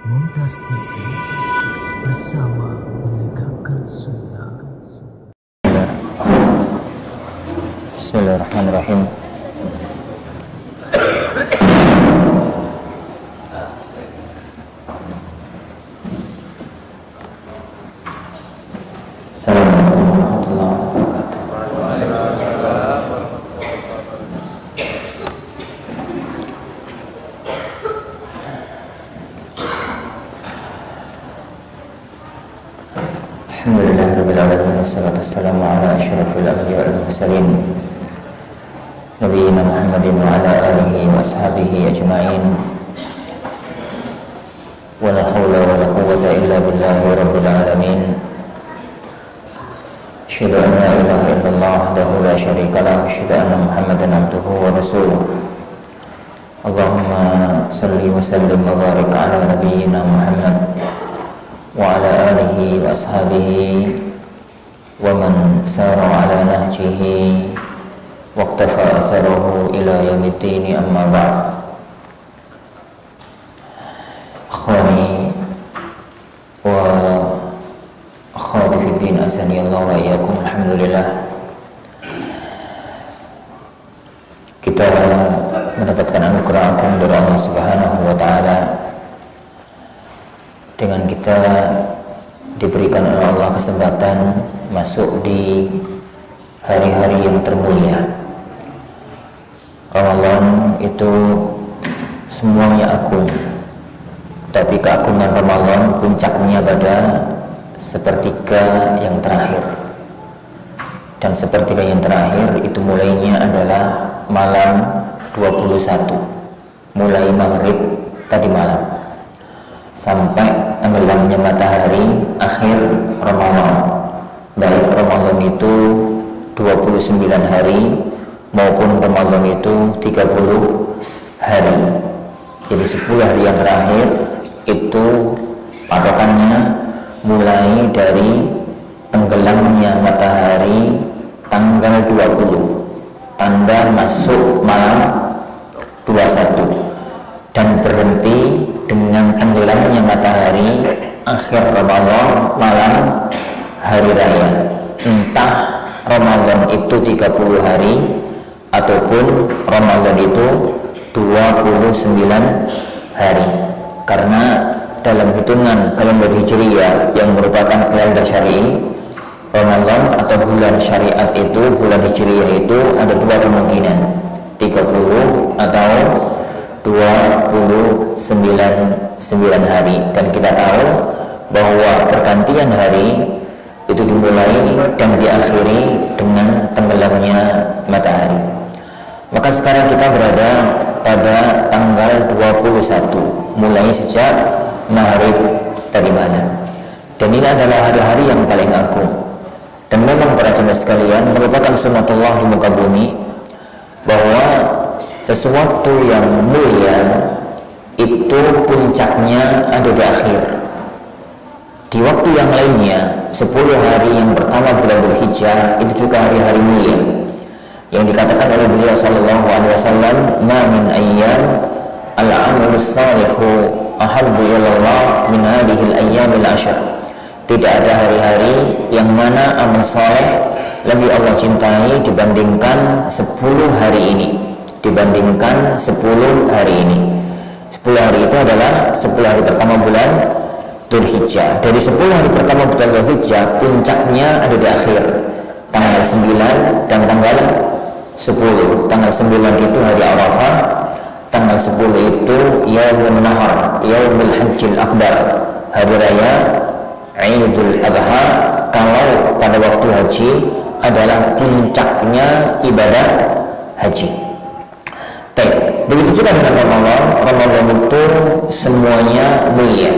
Mumtaz TV bersama menegakkan sunnah. Bismillahirrahmanirrahim. Assalamualaikum warahmatullahi wabarakatuh. Alhamdulillahirabbil alamin wassalatu wassalamu ala asyrafil anbiya'i wal mursalin nabiyina Muhammadin wa ala alihi wa ashabihi ajma'in. Wa la haula wa la quwwata illa billahi rabbil alamin. Asyhadu an la ilaha illallah wahdahu la syarika lahu wa asyhadu anna Muhammadan abduhu wa rasuluh. Allahumma shalli wa sallim wa barik ala nabiyyina Muhammad wa ala alihi wa ashabihi wa man sara ala nahjihi wa iqtafa atharahu ila yaumiddin, amma ba'd. Akhwani wa akhwati fid din, azani Allah wa iyyakum. Alhamdulillah, kita mendapatkan anugerah agung dari Allah Subhanahu wa taala dengan kita diberikan oleh Allah kesempatan masuk di hari-hari yang termulia. Ramadan itu semuanya agung, tapi keagungan Ramadan puncaknya pada sepertiga yang terakhir. Dan sepertiga yang terakhir itu mulainya adalah malam 21, mulai maghrib tadi malam sampai tenggelamnya matahari akhir Ramadan. Baik Ramadan itu 29 hari maupun Ramadan itu 30 hari. Jadi 10 hari yang terakhir itu patokannya mulai dari tenggelamnya matahari tanggal 20, tanda masuk malam 21, dan berhenti dengan tenggelamnya matahari akhir Ramadan malam hari raya. Entah Ramadan itu 30 hari ataupun Ramadan itu 29 hari. Karena dalam hitungan kalender Hijriyah yang merupakan kalender syar'i, Ramadan atau bulan syariat itu, bulan Hijriyah itu ada dua kemungkinan, 30 atau 29 hari. Dan kita tahu bahwa pergantian hari itu dimulai dan diakhiri dengan tenggelamnya matahari. Maka sekarang kita berada pada tanggal 21, mulai sejak maghrib tadi malam. Dan ini adalah hari-hari yang paling agung. Dan memang para jemaah sekalian, merupakan sunatullah di muka bumi bahwa sesuatu yang mulia itu puncaknya ada di akhir. Di waktu yang lainnya, 10 hari yang pertama bulan Dzulhijjah itu juga hari-hari mulia, yang dikatakan oleh beliau sallallahu alaihi wasallam, "Ma min ayyam al-amalus salihu ahabbu ilallah min hadhil ayyamil ashr." Tidak ada hari-hari yang mana amal saleh lebih Allah cintai dibandingkan 10 hari ini. Dibandingkan 10 hari ini. 10 hari itu adalah 10 hari pertama bulan Dzulhijjah. Dari 10 hari pertama bulan Dzulhijjah, puncaknya ada di akhir, tanggal 9 dan tanggal 10. Tanggal 9 itu hari Arafah, tanggal 10 itu Yaumul Nahar, Yaumul Hajjil Akbar, hari raya Idul Adha, kalau pada waktu haji adalah puncaknya ibadah haji. Begitu juga dengan Ramadan. Ramadan itu semuanya mulia,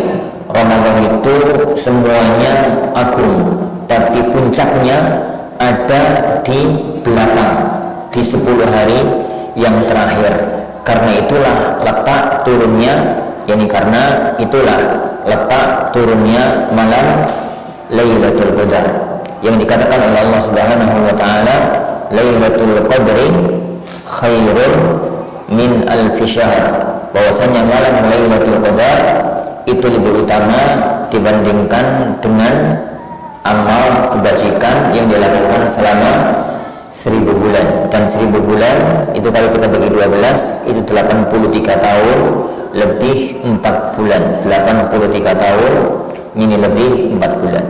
Ramadan itu semuanya agung, tapi puncaknya ada di belakang, di 10 hari yang terakhir. Karena itulah letak turunnya, karena itulah letak turunnya malam Lailatul Qadar, yang dikatakan oleh Allah Subhanahu wa taala, Lailatul Qadri khairun min alfi syahr, bahwasanya malam Lailatul Qadar itu lebih dibandingkan dengan amal kebajikan yang dilakukan selama 1000 bulan. Dan 1000 bulan itu kalau kita bagi 12 itu 83 tahun lebih 4 bulan. 83 tahun ini lebih 4 bulan.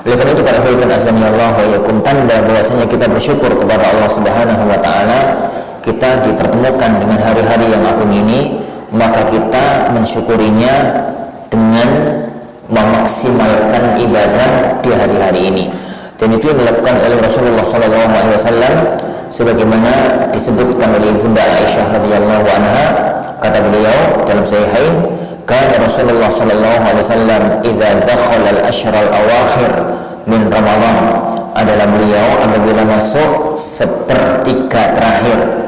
Oleh karena itu para hadirin azani Allah wa yakum, tanda bahwasanya kita bersyukur kepada Allah Subhanahu wa taala kita dipertemukan dengan hari-hari yang agung ini, maka kita mensyukurinya dengan memaksimalkan ibadah di hari-hari ini. Dan itu yang dilakukan oleh Rasulullah SAW sebagaimana disebutkan oleh Bunda Aisyah radhiyallahu anha. Kata beliau dalam Sahihain, kana Rasulullah SAW idza dakhala al-ashr al-awakhir min Ramadan, adalah beliau apabila masuk sepertiga terakhir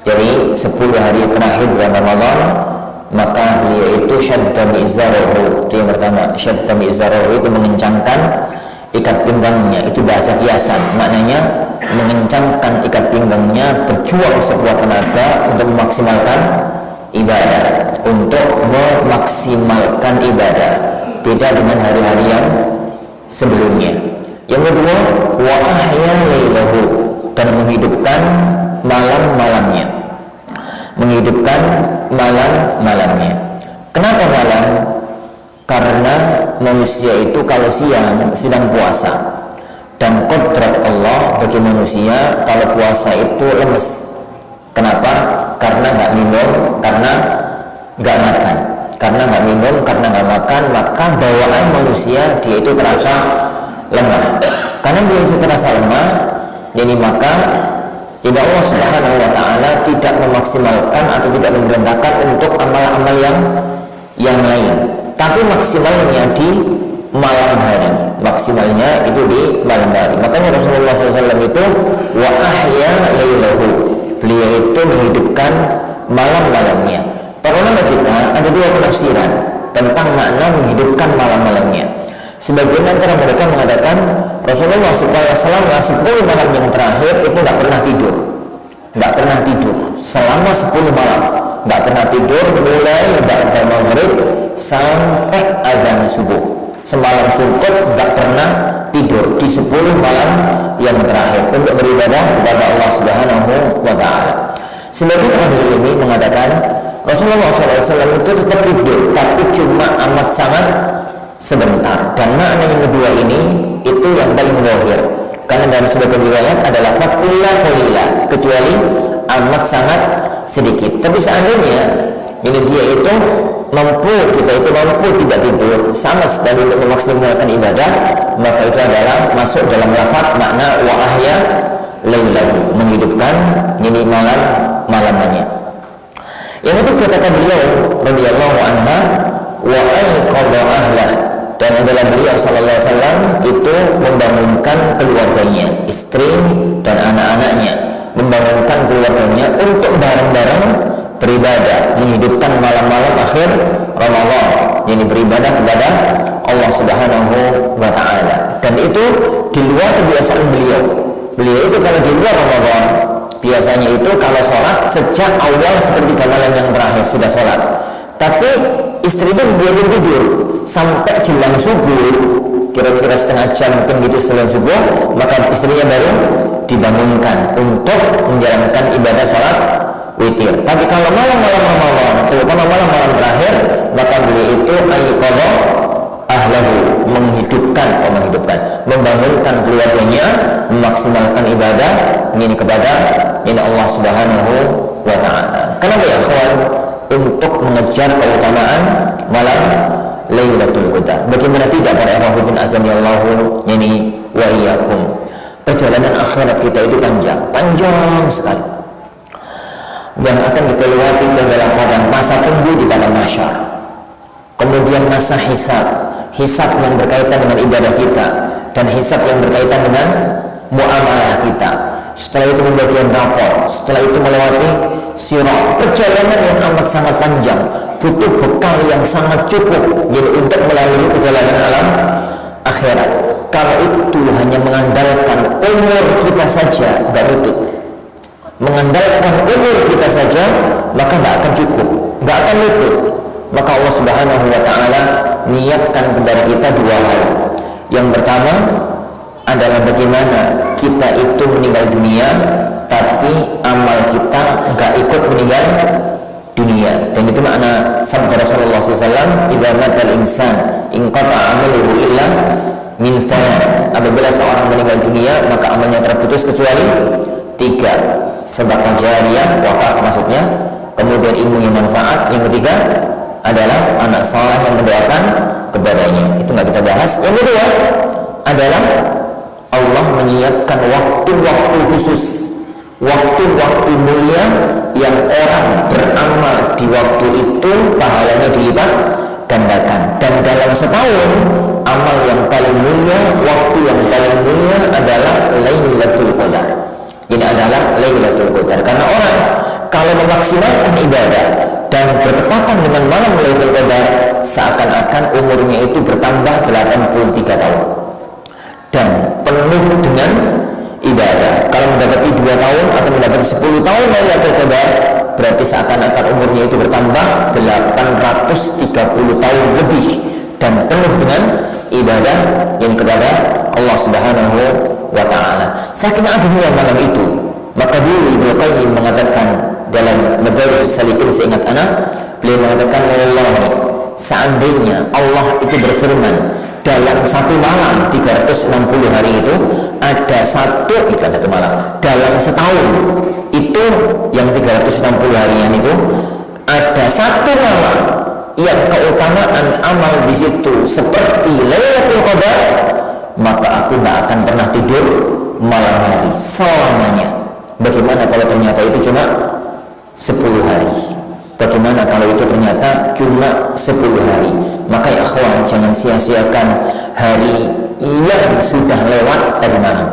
dari 10 hari terakhir bulan Ramadan, maka beliau itu syadda mi'zarahu. Itu yang pertama, syadda mi'zarahu itu mengencangkan ikat pinggangnya. Itu bahasa kiasan, maknanya mengencangkan ikat pinggangnya, berjuang sekuat tenaga untuk memaksimalkan ibadah, beda dengan hari-hari yang sebelumnya. Yang kedua, wa ahya lailahu, dan menghidupkan malam-malamnya. Kenapa malam? Karena manusia itu kalau siang sedang puasa, dan kodrat Allah bagi manusia kalau puasa itu lemes. Kenapa? Karena nggak minum, karena nggak makan. Karena nggak minum, karena nggak makan, maka bawaan manusia dia itu terasa lemah. Karena dia itu terasa lemah, jadi maka tidak, Allah Subhanahu wa taala tidak memaksimalkan atau tidak memerintahkan untuk amal-amal yang lain, tapi maksimalnya di malam hari. Maksimalnya itu di malam hari. Makanya Rasulullah SAW itu wa ahya lailahu, beliau itu menghidupkan malam-malamnya. Para ulama kita ada dua penafsiran tentang makna menghidupkan malam-malamnya. Sebagian antara mereka mengatakan Rasulullah supaya selama 10 malam yang terakhir itu nggak pernah tidur selama 10 malam, nggak pernah tidur mulai ba'da maghrib sampai azan subuh. Semalam suntuk nggak pernah tidur di 10 malam yang terakhir untuk beribadah kepada Allah Subhanahu wa taala. Sebagian ahli ilmu mengatakan Rasulullah SAW itu tetap tidur, tapi cuma amat sangat sebentar. Dan makna yang kedua ini itu yang paling zahir, karena dalam sebagian riwayat adalah fatillah qalila, kecuali amat sangat sedikit. Tapi seandainya ini dia itu mampu, kita itu mampu tidak tidur sama sekali untuk memaksimalkan ibadah, maka itu adalah masuk dalam lafaz makna wa ahya lailahu, menghidupkan ini malamnya. Yang itu kata beliau radhiyallahu anha wa ayqadha ahlah, dan adalah beliau sallallahu alaihi wasallam itu membangunkan keluarganya, istri dan anak-anaknya, membangunkan keluarganya untuk bareng-bareng beribadah, menghidupkan malam-malam akhir Ramadan, yang beribadah kepada Allah Subhanahu wa taala. Dan itu di luar kebiasaan beliau. Beliau itu kalau di luar Ramadan biasanya itu kalau sholat sejak awal sepertiga malam yang terakhir sudah sholat, tapi istri itu dibiarkan tidur sampai jelang subuh, kira-kira setengah jam mungkin gitu setelah subuh, maka istrinya baru dibangunkan untuk menjalankan ibadah sholat witir. Tapi kalau malam-malam Ramadan, terutama malam-malam terakhir, maka beliau itu ayqadha ahlahu, membangunkan keluarganya, memaksimalkan ibadah ini kepada Allah Subhanahu wa taala. Kenapa ya kawan? Untuk mengejar keutamaan malam Lailatul Qadar. Bagaimana tidak para ikhwan azani Allahu yani wa iyyakum. Perjalanan akhirat kita itu panjang sekali. Yang akan kita lewati adalah padang masa tunggu di padang mahsyar. Kemudian masa hisab yang berkaitan dengan ibadah kita, dan hisab yang berkaitan dengan muamalah kita. Setelah itu pembagian rapor, setelah itu melewati sirat. Perjalanan yang amat sangat panjang, butuh bekal yang sangat cukup jadi untuk melalui perjalanan alam akhirat. Kalau itu hanya mengandalkan umur kita saja, nggak butuh. Mengandalkan umur kita saja, maka nggak akan cukup, nggak akan luput. Maka Allah Subhanahu wa taala menyiapkan kepada kita dua hal. Yang pertama adalah bagaimana kita itu meninggal dunia, tapi amal kita nggak ikut meninggal dunia. Dan itu makna sabda Rasulullah SAW, "Idza matal insan inqata amaluhu illa min thalath." Apabila seorang meninggal dunia, maka amalnya terputus kecuali tiga: sedekah jariyah, wakaf maksudnya, kemudian ilmu yang manfaat, yang ketiga adalah anak saleh yang mendoakan kepadanya. Itu nggak kita bahas. Yang kedua adalah Allah menyiapkan waktu-waktu khusus, waktu-waktu mulia yang orang beramal di waktu itu pahalanya dilipat gandakan. Dan dalam setahun, amal yang paling mulia, waktu yang paling mulia adalah Lailatul Qadar. Ini adalah Lailatul Qadar, karena orang kalau memaksimalkan ibadah dan bertepatan dengan malam Lailatul Qadar, seakan-akan umurnya itu bertambah 83 tahun dan penuh dengan ibadah. Kalau mendapati 2 tahun atau mendapati 10 tahun Lailatul Qadar, berarti seakan-akan umurnya itu bertambah 830 tahun lebih dan penuh dengan ibadah yang kepada Allah Subhanahu wa ta'ala. Saking agungnya malam itu, maka dulu Ibnu Qayyim mengatakan dalam Madarijus Salikin, seingat anak, beliau mengatakan, wallahi, seandainya Allah itu berfirman dalam satu malam 360 hari itu ada satu malam, dalam setahun itu yang 360 harian itu ada satu malam yang keutamaan amal di situ seperti Lailatul Qadar, maka aku nggak akan pernah tidur malam hari selamanya. Bagaimana kalau ternyata itu cuma 10 hari? Bagaimana kalau itu ternyata cuma 10 hari? Maka ya akhwan, jangan sia-siakan hari yang sudah lewat tadi malam.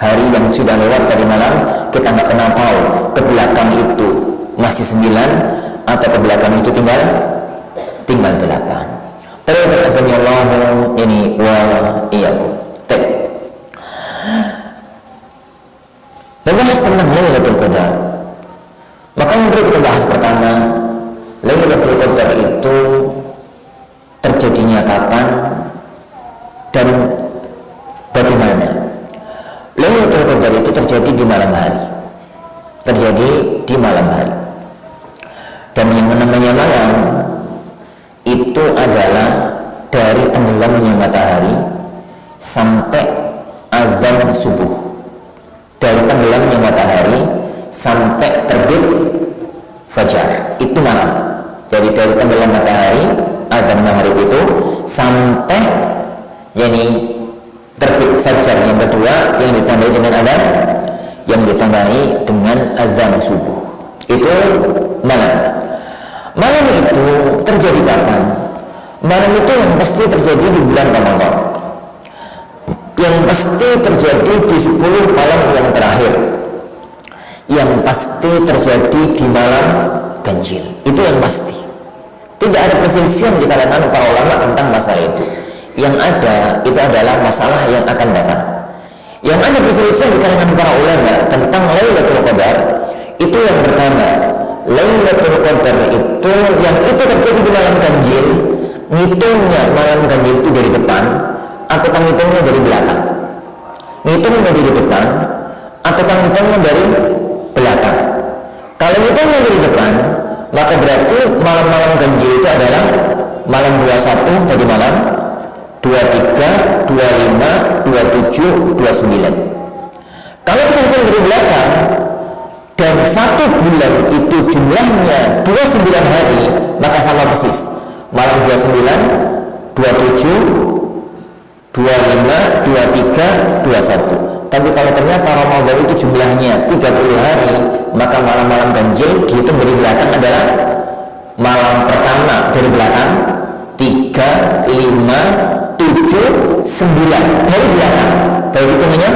Hari yang sudah lewat tadi malam, kita nggak pernah tahu ke belakang itu masih 9 atau ke belakang itu tinggal 8. Terima ini wa iyyakum. Membahas tentang Lailatul Qadar, maka yang perlu kita bahas pertama, Lailatul Qadar itu terjadinya kapan dan bagaimana? Lailatul Qadar itu terjadi di malam hari. Terjadi di malam hari. Dan yang namanya malam itu adalah dari tenggelamnya matahari sampai azan subuh. Dari tenggelamnya matahari sampai terbit fajar, itu malam. Jadi dari tenggelam matahari, azan maghrib itu, sampai terbit fajar yang kedua, yang ditandai dengan azan, yang ditandai dengan azan subuh, itu malam. Malam itu terjadi kapan? Malam itu yang pasti terjadi di bulan Ramadan, yang pasti terjadi di 10 malam yang terakhir, yang pasti terjadi di malam ganjil. Itu yang pasti. Tidak ada perselisihan di kalangan para ulama tentang masalah itu. Yang ada itu adalah masalah yang akan datang. Yang ada perselisihan di kalangan para ulama tentang Lailatul Qadar, itu yang pertama, Lailatul Qadar itu yang itu terjadi di malam ganjil, ngitungnya malam ganjil itu dari depan atau kan ngitungnya dari belakang? Ngitungnya dari depan atau kan ngitungnya dari belakang? Kalau ngitungnya dari depan, maka berarti malam-malam ganjil itu adalah malam 21 tadi malam, 23, 25, 27, 29. Kalau kita hitung dari belakang, dan satu bulan itu jumlahnya 29 hari, maka sama persis malam 29, 27, 25, 23, 21. Tapi kalau ternyata Ramadan itu jumlahnya 30 hari, maka malam-malam ganjil dihitung dari belakang adalah malam pertama dari belakang 3, 5, 7, 9 dari belakang. Dari hitungannya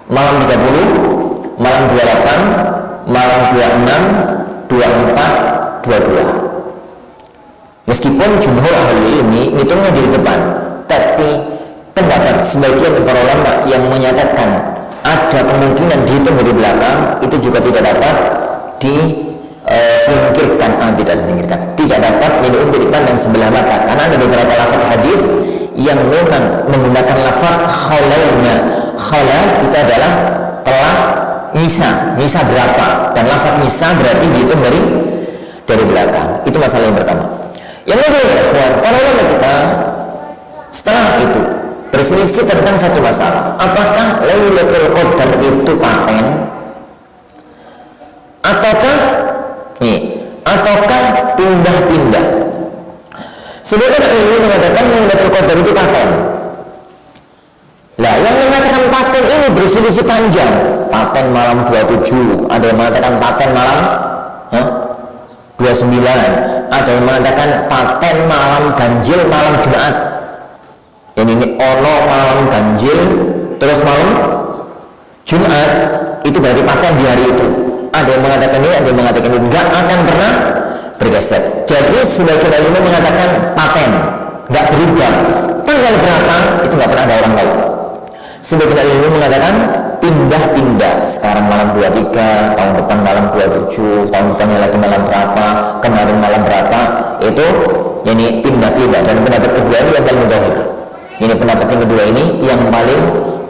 malam 30, malam 28, malam 26, 24, 22. Meskipun jumhur ahli ini hitungnya dari depan, tapi pendapat sebagian para ulama yang menyatakan ada kemungkinan dihitung dari belakang itu juga tidak dapat singkirkan, tidak disingkirkan, tidak dapat min umbil pandang sebelah mata, karena ada beberapa lafaz hadis yang memang menggunakan lafaz khalalnya. Khalal itu adalah telah misa berapa, dan lafaz misa berarti dihitung dari belakang. Itu masalah yang pertama. Yang kedua, para ulama kita setelah itu berselisih tentang satu masalah, apakah Lailatul Qadar itu paten ataukah pindah-pindah. Sebagian ilmu mengatakan Lailatul Qadar itu paten. Lah, yang mengatakan paten ini berselisih panjang. Paten malam 27, ada yang mengatakan paten malam 29, ada yang mengatakan paten malam ganjil malam Jumat. Yang ini ono malam ganjil terus malam Jumat, itu berarti paten di hari itu. Ada yang mengatakan ini, ada yang mengatakan ini, nggak akan pernah bergeser. Jadi sebagian ilmu mengatakan paten, nggak berubah. Tanggal berapa itu nggak pernah ada orang tahu. Sebagian ilmu mengatakan pindah-pindah. Sekarang malam 23, tahun depan malam 27, tahun depannya lagi malam berapa, kemarin malam berapa. Itu ini pindah-pindah. Dan pendapat kedua ini yang paling mudahir. Ini pendapat yang kedua ini yang paling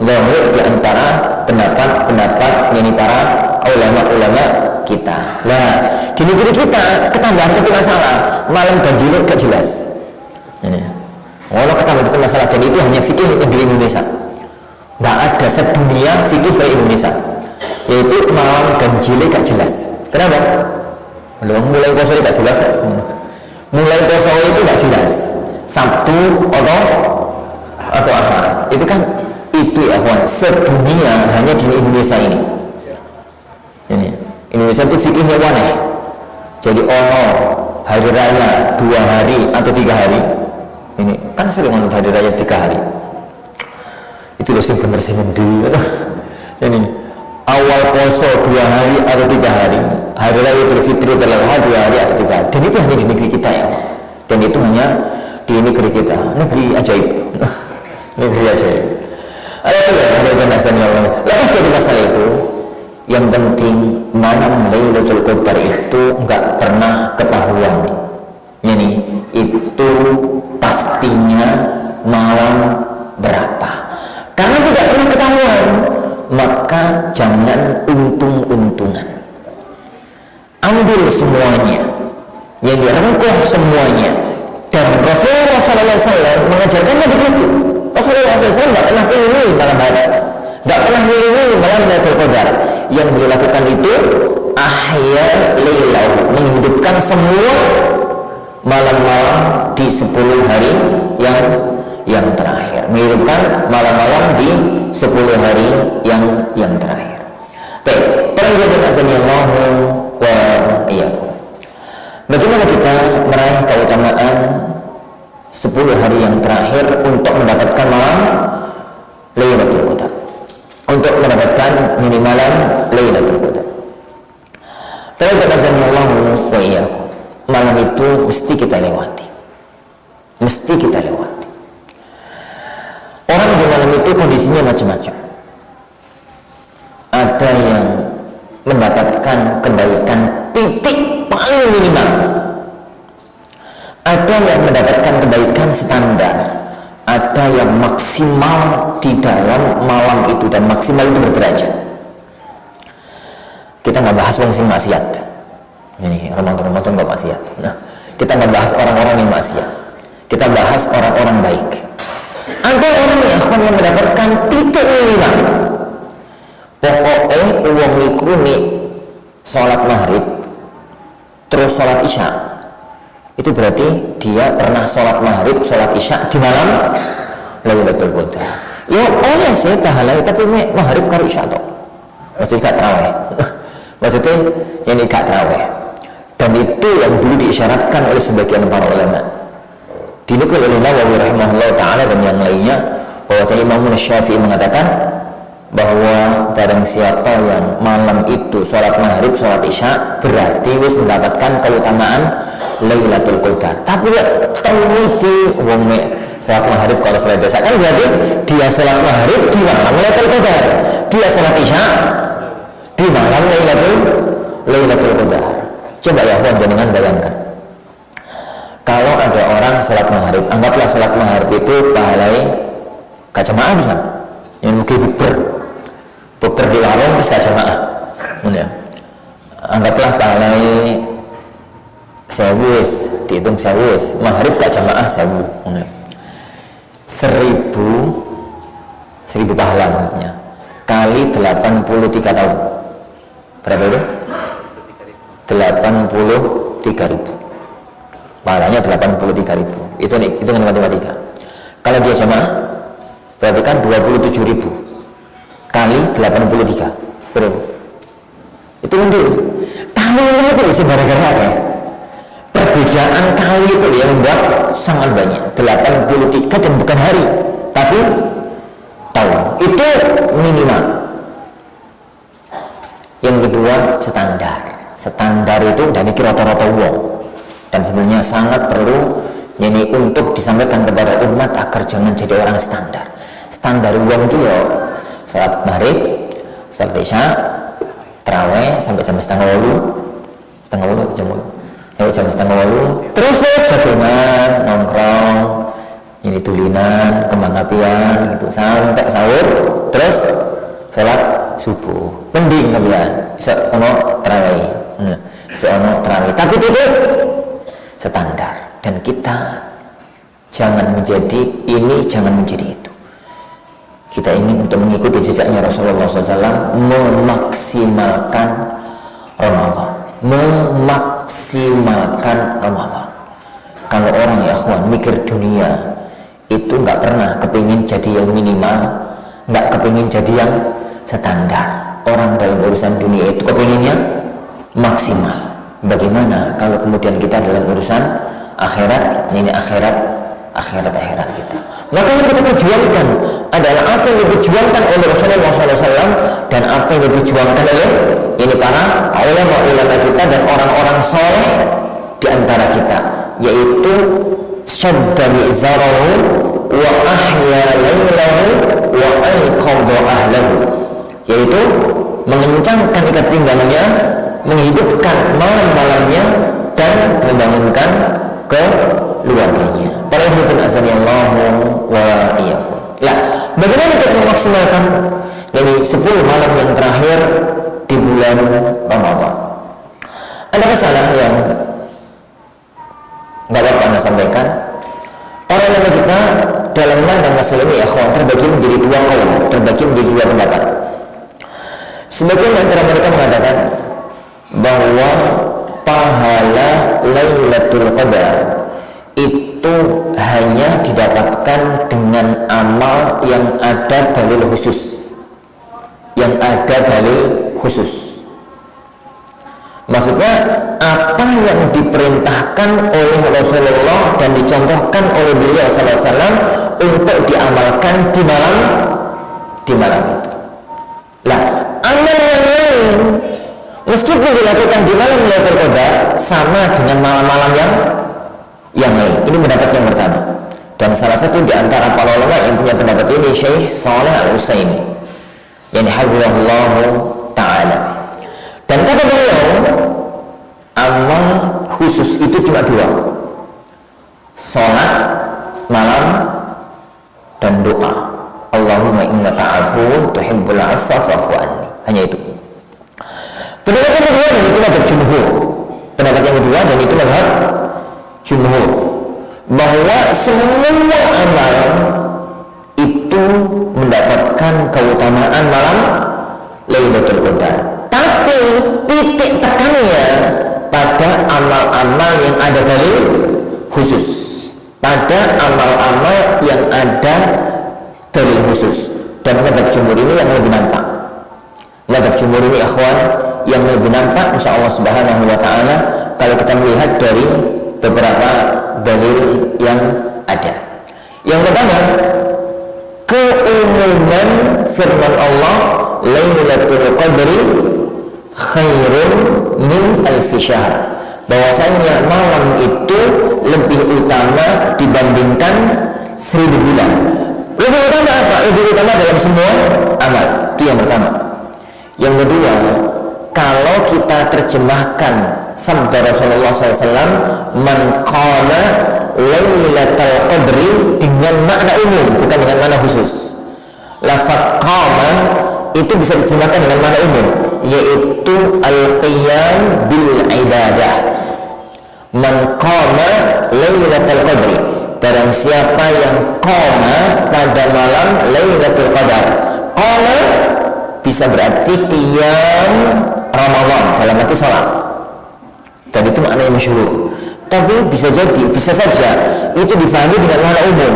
zahir di antara pendapat ini para ulama-ulama kita. Nah, di negeri kita ketambahan satu masalah, malam ganjilnya gak jelas. Ini, walau ketambahan satu masalah, dan itu hanya fikih negeri Indonesia. Nggak ada sedunia fikih kayak Indonesia, yaitu malam ganjilnya gak jelas. Kenapa? Belum mulai poso gak jelas. Mulai poso itu gak jelas. Sabtu atau apa? Itu kan itu ya kawan, sedunia hanya di Indonesia ini. Indonesia itu fikihnya aneh. Jadi hari raya 2 hari atau 3 hari. Ini kan sering ngomong hari raya 3 hari. Itu loh sing bener sing ngendi. Jadi awal poso 2 hari atau 3 hari. Hari raya Idul Fitri terlewat 2 hari atau 3 hari. Dan itu hanya di negeri kita ya. Dan itu hanya di negeri kita. Negeri ajaib. Negeri ajaib. Lepas dari masalah itu, yang penting malam Lailatul Qadar itu nggak pernah ketahuan. Jadi itu pastinya malam berapa. Karena tidak pernah ketahuan, maka jangan untung-untungan. Ambil semuanya, yang direngkuh semuanya. Dan Rasulullah SAW mengajarkannya begitu. Rasulullah SAW nggak pernah pilih malam hari, nggak pernah pilih malam Lailatul Qadar. Yang beliau lakukan itu ahya lailahu, menghidupkan semua malam-malam di 10 hari yang terakhir, menghidupkan malam-malam di 10 hari yang terakhir. Baik, para hadirin azanillahu wa iyyakum. Bagaimana kita meraih keutamaan 10 hari yang terakhir untuk mendapatkan malam Lailatul Qadar, untuk mendapatkan malam Lailatul Qadar? Ta'azanallahu wa iyyakum. Malam itu mesti kita lewati. Mesti kita lewati. Orang di malam itu kondisinya macam-macam. Ada yang mendapatkan kebaikan titik paling minimal. Ada yang mendapatkan kebaikan standar. Ada yang maksimal di dalam malam itu, dan maksimal itu berderajat. Kita nggak bahas wong sing maksiat. Ini Ramadan nggak maksiat. Nah, kita nggak bahas orang-orang yang maksiat. Kita bahas orang-orang baik. Ada orang yang akan mendapatkan titik minimal. Pokoknya uang niku nih sholat maghrib terus sholat isya, itu berarti dia pernah sholat maghrib, sholat isya di malam Lailatul Qadar. Ya oleh sih pahala, tapi maghrib karo isya toh. Maksudnya gak terawih. Maksudnya yang gak terawih. Dan itu yang dulu diisyaratkan oleh sebagian para ulama. Dinukul oleh Nawawi rahimahullah ta'ala dan yang lainnya, bahwa Imam Syafi'i mengatakan bahwa barang siapa yang malam itu sholat maghrib, sholat isya, berarti wis mendapatkan keutamaan Lailatul Qadar. Tapi ya terwidi wong sholat maghrib kalau sholat isya kan berarti dia sholat maghrib di malam Lailatul Qadar, dia sholat isya di malam Lailatul Qadar. Coba ya jangan bayangkan, kalau ada orang sholat maghrib, anggaplah sholat maghrib itu pahalai gak jamaah bisa, yang mungkin bukber di warung terus gak jamaah, anggaplah pahalai sewus, dihitung sewus, maghrib gak jamaah 1000 pahala maksudnya kali 83 tahun berapa itu? 83.000 pahalanya 83.000 itu dengan matematika. Kalau dia jamaah berarti kan 27.000 kali 83 berapa? Itu mundur kalinya itu bisa gara-gara ya perbedaan kali itu yang membuat sangat banyak 83 dan bukan hari tapi tahun itu minimal. Yang kedua standar itu dari rata-rata uang dan sebenarnya sangat perlu ini untuk disampaikan kepada umat agar jangan jadi orang standar uang itu ya sholat maghrib, sholat isya, tarawih sampai jam setengah 8 sampai jam setengah 8 terus jagungan, nongkrong, ini tulinan, kembang apian gitu sampai sahur terus sholat subuh mending kalian seono tarawih tapi itu standar dan kita jangan menjadi ini, jangan menjadi itu. Kita ingin untuk mengikuti jejaknya Rasulullah SAW, memaksimalkan Ramadan. Kalau orang ya akhwan mikir dunia itu nggak pernah kepingin jadi yang minimal, nggak kepingin jadi yang standar. Orang dalam urusan dunia itu kepinginnya maksimal. Bagaimana kalau kemudian kita dalam urusan akhirat, ini akhirat kita. Maka yang kita perjuangkan adalah apa yang diperjuangkan oleh Rasulullah SAW dan apa yang diperjuangkan oleh ini para ulama kita dan orang-orang soleh di antara kita, yaitu syadda mi'zarahu wa ahya laylahu wa ayqadha ahlahu, yaitu mengencangkan ikat pinggangnya, menghidupkan malam-malamnya dan membangunkan keluarganya. Para hadirin azanillahu wa iyyakum. Lah, bagaimana kita memaksimalkan ini 10 malam yang terakhir di bulan Ramadan? Ada masalah yang nggak apa-apa Anda sampaikan. Para ulama kita dalam memandang masalah ini akhwan terbagi menjadi 2 kaum, terbagi menjadi 2 pendapat. Sebagian antara mereka mengatakan bahwa pahala Lailatul Qadar itu hanya didapatkan dengan amal yang ada dalil khusus. Maksudnya apa yang diperintahkan oleh Rasulullah dan dicontohkan oleh beliau sallallahu alaihi wasallam untuk diamalkan di malam itu. Lah, amal yang lain meskipun dilakukan di malam Lailatul Qadar sama dengan malam-malam yang lain. Ini pendapat yang pertama. Dan salah satu di antara para ulama yang punya pendapat ini Syekh Shalih Al-Utsaimin, yang hafizahullah taala. Dan kata beliau, amal khusus itu cuma 2. Salat malam dan doa. Allahumma innaka afuwun tuhibbul afwa fa'fu anni. Hanya itu. Pendapat yang kedua dan itu mazhab jumhur. Pendapat yang kedua dan itu mazhab jumhur, bahwa semua amal itu mendapatkan keutamaan malam Lailatul Qadar. Tapi titik tekannya pada amal-amal yang ada dalil khusus. Pada amal-amal yang ada dalil khusus. Dan mazhab jumhur ini yang lebih nampak. Mazhab jumhur ini akhwan yang lebih nampak insyaallah subhanahu wa ta'ala kalau kita melihat dari beberapa dalil yang ada. Yang pertama, keumuman firman Allah, Lailatul Qadri khairun min alfi syahr, bahwasanya malam itu lebih utama dibandingkan 1000 bulan. Lebih utama apa? Lebih utama dalam semua amal. Itu yang pertama. Yang kedua, kalau kita terjemahkan sabda Rasulullah SAW, man qala lailatul qadri, dengan makna umum, bukan dengan makna khusus. Lafaz qama itu bisa diterjemahkan dengan makna umum, yaitu al-qiyam bil ibadah. Man qama lailatul qadri, barang siapa yang qama pada malam lailatul qadar. Qama bisa berarti qiyam Ramadan dalam arti sholat, dan itu maknanya masyhur. Tapi bisa saja itu difahami dengan makna umum,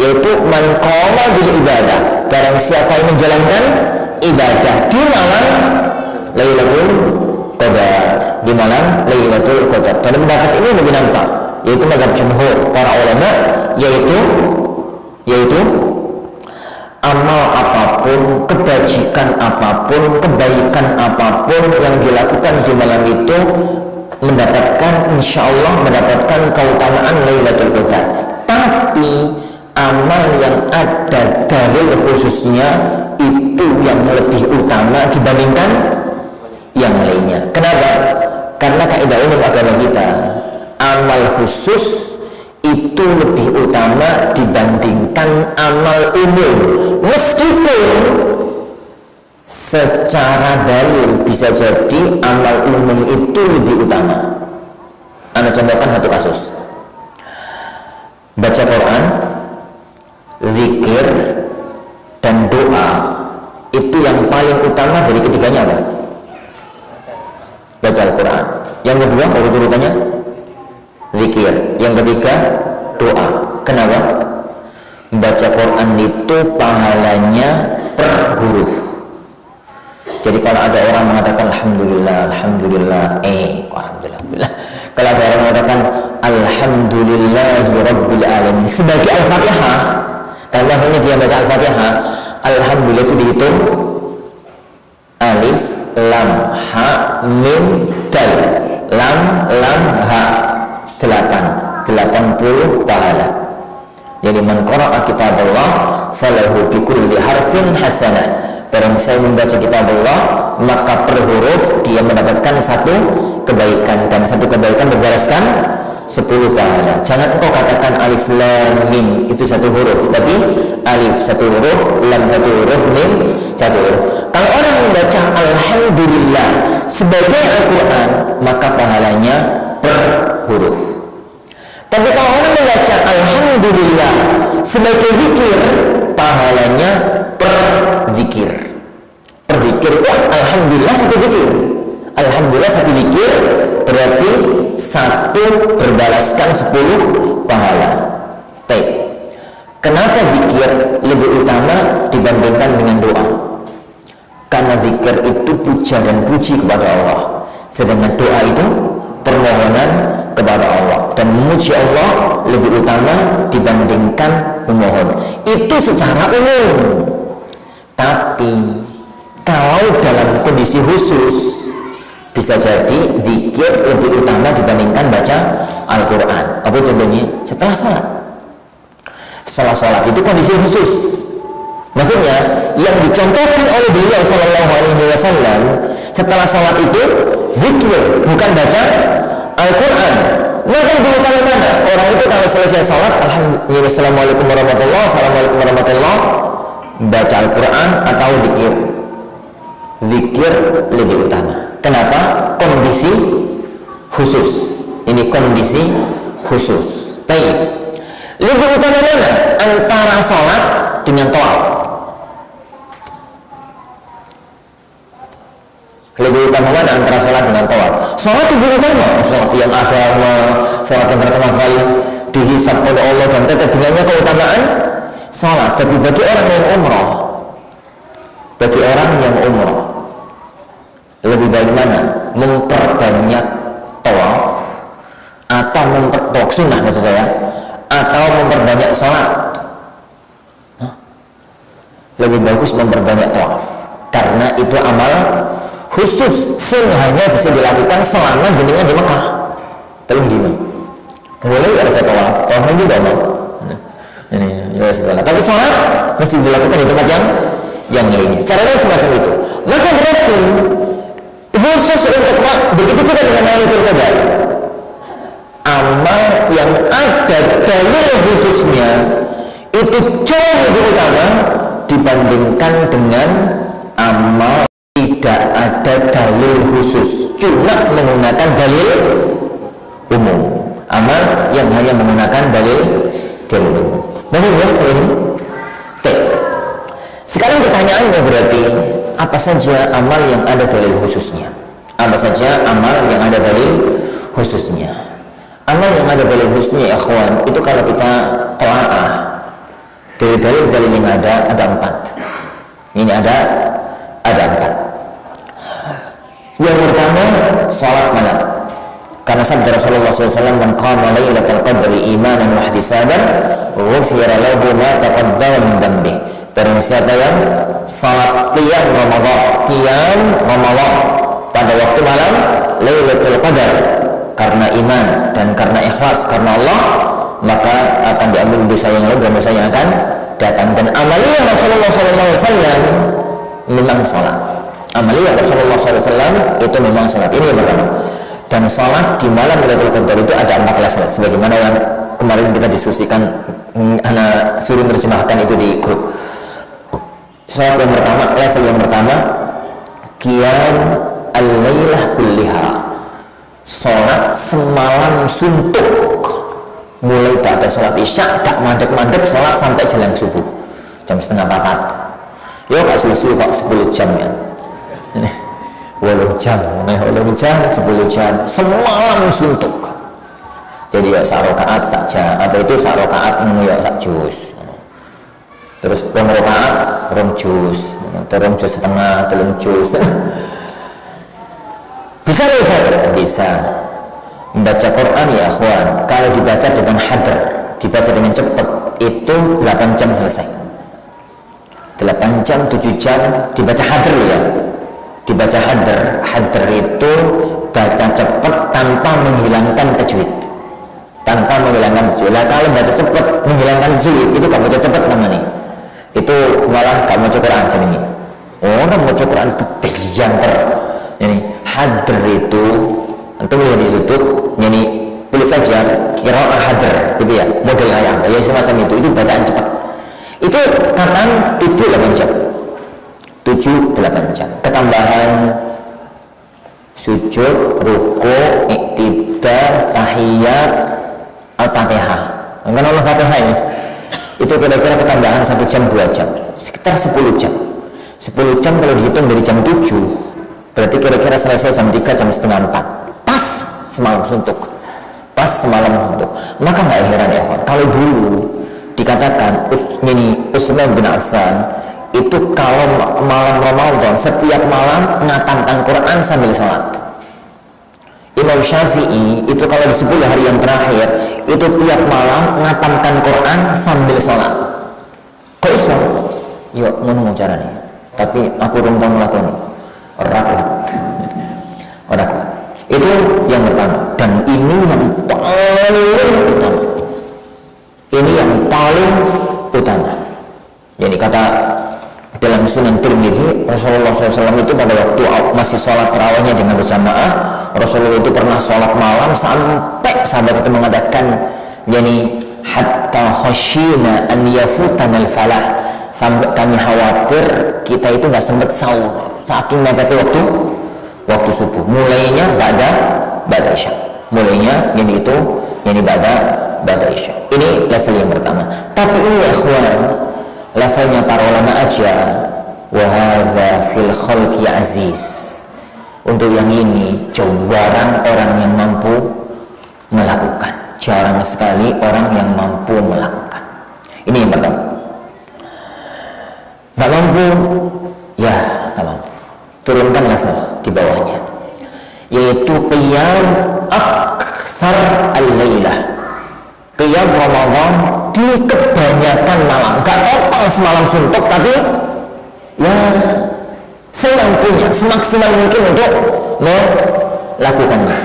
yaitu man qama bil ibadah, barang siapa yang menjalankan ibadah di malam Lailatul Qadar, di malam Lailatul Qadar. Pada pendapat ini lebih nampak, yaitu mazhab jumhur para ulama, yaitu amal apapun, kebajikan apapun, kebaikan apapun yang dilakukan di malam itu mendapatkan, insya Allah mendapatkan keutamaan Lailatul Qadar. Tapi amal yang ada dalil khususnya itu yang lebih utama dibandingkan yang lainnya. Kenapa? Karena kaidah umum agama kita, amal khusus itu lebih utama dibandingkan amal umum, meskipun secara dalil bisa jadi amal umum itu lebih utama. Anda contohkan satu kasus, baca Quran, zikir, dan doa, itu yang paling utama dari ketiganya apa? Baca Al-Quran. Yang kedua urut-urutannya zikir, yang ketiga doa. Kenapa? Baca Quran itu pahalanya per huruf. Jadi kalau ada orang mengatakan alhamdulillah, alhamdulillah, alhamdulillah. Kalau ada orang mengatakan alhamdulillahirabbil alamin sebagai Al-Fatihah, kalau akhirnya dia baca Al-Fatihah, alhamdulillah itu dihitung alif, lam, ha, mim, dal, lam, ha, 80 pahala. Jadi man qara'a kitaballah falahu bi kulli harfin hasanah. Barang saya membaca kitab Allah, maka per huruf dia mendapatkan satu kebaikan, dan satu kebaikan berbalaskan 10 pahala. Jangan engkau katakan alif lam mim itu satu huruf, tapi alif satu huruf, lam satu huruf, mim satu huruf. Kalau orang membaca alhamdulillah sebagai Al-Quran, maka pahalanya per huruf. Tapi kalau orang membaca alhamdulillah sebagai zikir, pahalanya per zikir. Per zikir itu alhamdulillah satu zikir. Alhamdulillah satu zikir berarti satu berbalaskan 10 pahala. Baik. Kenapa zikir lebih utama dibandingkan dengan doa? Karena zikir itu puja dan puji kepada Allah, sedangkan doa itu permohonan kepada Allah, dan memuji Allah lebih utama dibandingkan memohon. Itu secara umum. Tapi kalau dalam kondisi khusus, bisa jadi zikir lebih utama dibandingkan baca Al-Quran. Apa contohnya? Setelah sholat. Setelah sholat itu kondisi khusus. Maksudnya yang dicontohkan oleh beliau Sallallahu Alaihi Wasallam, setelah sholat itu zikir, bukan baca Al-Quran. Maka lebih utama mana? Orang itu kalau selesai sholat, alhamdulillah, assalamualaikum warahmatullahi, assalamualaikum warahmatullahi, baca Al-Quran atau zikir? Zikir lebih utama. Kenapa? Kondisi khusus. Ini kondisi khusus. Baik. Lebih utama mana? Antara sholat dengan tawaf. Lebih utama mana antara sholat dengan tawaf? Sholat lebih utama. Sholat yang agama, sholat yang pertama kali dihisab oleh Allah dan tetap dengannya keutamaan sholat. Tapi bagi orang yang umrah, lebih baik mana? Memperbanyak tawaf atau mempertawaf sunnah maksud saya, atau memperbanyak sholat? Lebih bagus memperbanyak tawaf, karena itu amal khusus sehingga hanya bisa dilakukan selama jenengan di Mekah. Telung dino boleh ada saya tawaf juga mau ini ya salah. Tapi sholat mesti dilakukan di tempat yang lainnya. Caranya semacam itu. Maka berarti khusus untuk begitu juga dengan Lailatul Qadar. Amal yang ada dalil khususnya itu jauh lebih utama dibandingkan dengan amal tidak ada dalil khusus, cuma menggunakan dalil umum. Amal yang hanya menggunakan dalil umum. Mohon ya saya ini. Oke. Sekarang pertanyaannya berarti apa saja amal yang ada dalil khususnya? Apa saja amal yang ada dalil khususnya? Amal yang ada dalil khususnya, ya ikhwan, itu kalau kita telaah dari dalil-dalil yang ada 4. Ini ada 4. Yang pertama, salat malam. Karena sabda Rasulullah SAW, "Man qama lailatal qadri imanan wa ihtisaban, ghufira lahu ma taqaddama min dhanbihi." Barang siapa yang salat qiyam Ramadan pada waktu malam Lailatul Qadar karena iman dan karena ikhlas karena Allah, maka akan diampuni dosa yang lalu dan dosa yang akan datang. Dan amalia Rasulullah SAW memang salat. Amalia Rasulullah SAW itu memang salat. Ini yang pertama. Dan salat di malam Lailatul Qadar itu ada 4 level, sebagaimana yang kemarin kita diskusikan. Ana suruh menerjemahkan itu di grup. Salat yang pertama, level yang pertama, qiyam al-lailah kulliha. Salat semalam suntuk, mulai pada salat isya tak mandek-mandek salat sampai jelang subuh jam 3:30. Yo gak susu kok 10 jam ya. 8 jam, 10 jam semalam suntuk. Jadi ya sak rakaat saja, apa itu sak rakaat ngono ya sak juz. Terus rong rakaat rong juz, terus juz setengah, 3 juz. Bisa enggak? Bisa. Membaca Quran ya akhwan, kalau dibaca dengan hadar, dibaca dengan cepat, itu 8 jam selesai. 8 jam, 7 jam dibaca hadar ya. Dibaca hadar. Hadar itu baca cepat tanpa menghilangkan tajwid. Tanpa menghilangkan tajwid. Lah kalau baca cepat menghilangkan tajwid itu gak baca cepat namanya. Itu malah gak mau Quran jadinya. Orang mau Quran itu biantar. Jadi hadar itu antum lihat di situ, jadi tulis saja qiraah hadar gitu ya, model ayat ya semacam itu bacaan cepat. Itu kapan? 7-8 jam. 7-8 jam. Ketambahan sujud, ruku, iktidal, tahiyat, al-fatihah. Kan al-fatihah ini itu kira-kira ketambahan 1 jam 2 jam, sekitar 10 jam. 10 jam kalau dihitung dari jam 7 berarti kira-kira selesai jam 3, jam setengah 4. Pas semalam suntuk. Maka nggak heran ya kalau dulu dikatakan ini Utsman bin Affan itu kalau malam Ramadan setiap malam ngatamkan Quran sambil sholat. Imam Syafi'i itu kalau di 10 hari yang terakhir itu tiap malam ngatamkan Quran sambil sholat. Kok iso? Yuk ngono caranya. Tapi aku belum tahu melakukan. Orang kuat. Itu yang pertama. Dan ini yang paling utama. Jadi kata dalam Sunan Tirmidzi, Rasulullah SAW itu pada waktu masih sholat tarawihnya dengan berjamaah, Rasulullah itu pernah sholat malam sampai sahabat itu mengatakan, yani hatta khashina an yafutana al-falah, sampai kami khawatir kita itu nggak sempat sahur saking mepetnya waktu subuh. Mulainya ba'da isya. Mulainya yani itu yani ba'da isya. Ini level yang pertama. Tapi ini ya ikhwan, levelnya para ulama aja. Wa hadza fil khalqi aziz. Untuk yang ini jarang orang yang mampu melakukan. Jarang sekali orang yang mampu melakukan. Ini yang pertama. Gak mampu, ya gak mampu. Turunkan level di bawahnya, yaitu qiyam aktsar al-lailah, qiyam Ramadan di kebanyakan malam. Gak total semalam suntuk, tapi ya semampunya, semaksimal mungkin untuk melakukannya.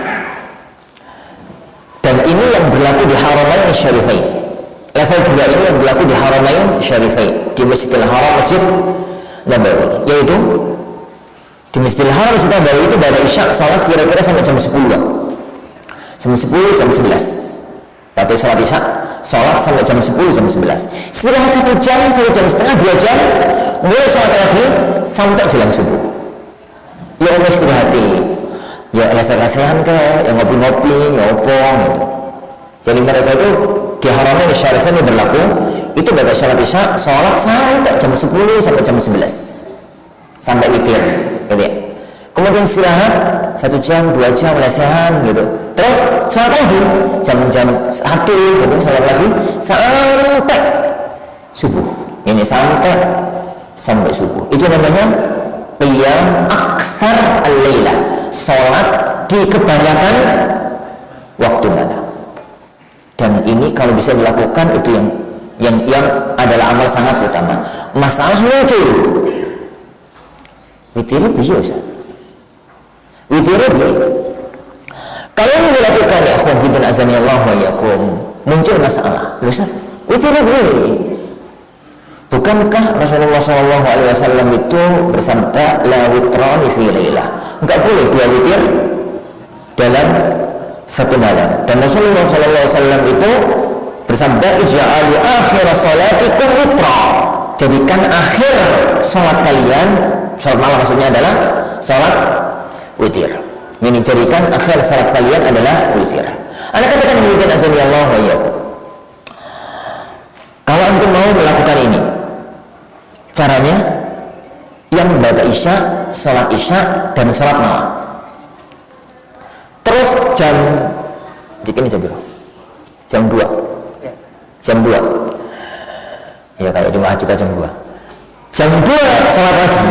Dan ini yang berlaku di Haramain Syarifain. Level 2 ini yang berlaku di Haramain Syarifain, di Masjidil Haram, Masjid Nabawi, yaitu Di Masjidil Haram Cita Baru itu pada isya sholat kira-kira sampai jam 10 Pak. Jam 10, jam 11 berarti sholat isya sholat sampai jam 10, jam 11 istirahat 1 jam, 1 jam setengah, 2 jam mulai sholat lagi sampai jelang subuh. Ya Allah istirahati, ya leser-lesehan ke, ya ngopi-ngopi, ya opong gitu. Jadi mereka itu di Haramain Syarifain ini berlaku itu pada sholat isya sholat sampai jam 10 sampai jam 11 sampai witir gitu ya. Kemudian istirahat 1 jam, 2 jam lesehan gitu, terus sholat lagi jam-jam 1 gitu, sholat lagi sampai subuh. Ini sampai subuh. Itu namanya qiyam aktsar al-lailah, sholat di kebanyakan waktu malam. Dan ini kalau bisa dilakukan itu yang adalah amal sangat utama. Masalah muncul witir bisa Ustaz. Witir kalau yang dilakukan ya akhwan fiddin azanillahu wa iyyakum muncul masalah. Ustaz, witir boleh. Bukankah Rasulullah SAW itu bersabda la witrani fi lailah? Enggak boleh 2 witir dalam 1 malam. Dan Rasulullah SAW itu bersabda ij'alu akhir salatikum witra. Jadikan akhir salat kalian, salat malam maksudnya adalah salat witir. Ini jadikan akhir salat kalian adalah witir. Anda katakan demikian azanillahu wa iyyakum. Kalau antum mau melakukan ini, caranya yang membaca isya, sholat isya dan sholat malam. Terus jam jam berapa? Jam 2. Jam 2. Ya kayak Jumat juga jam 2. Jam 2 sholat lagi.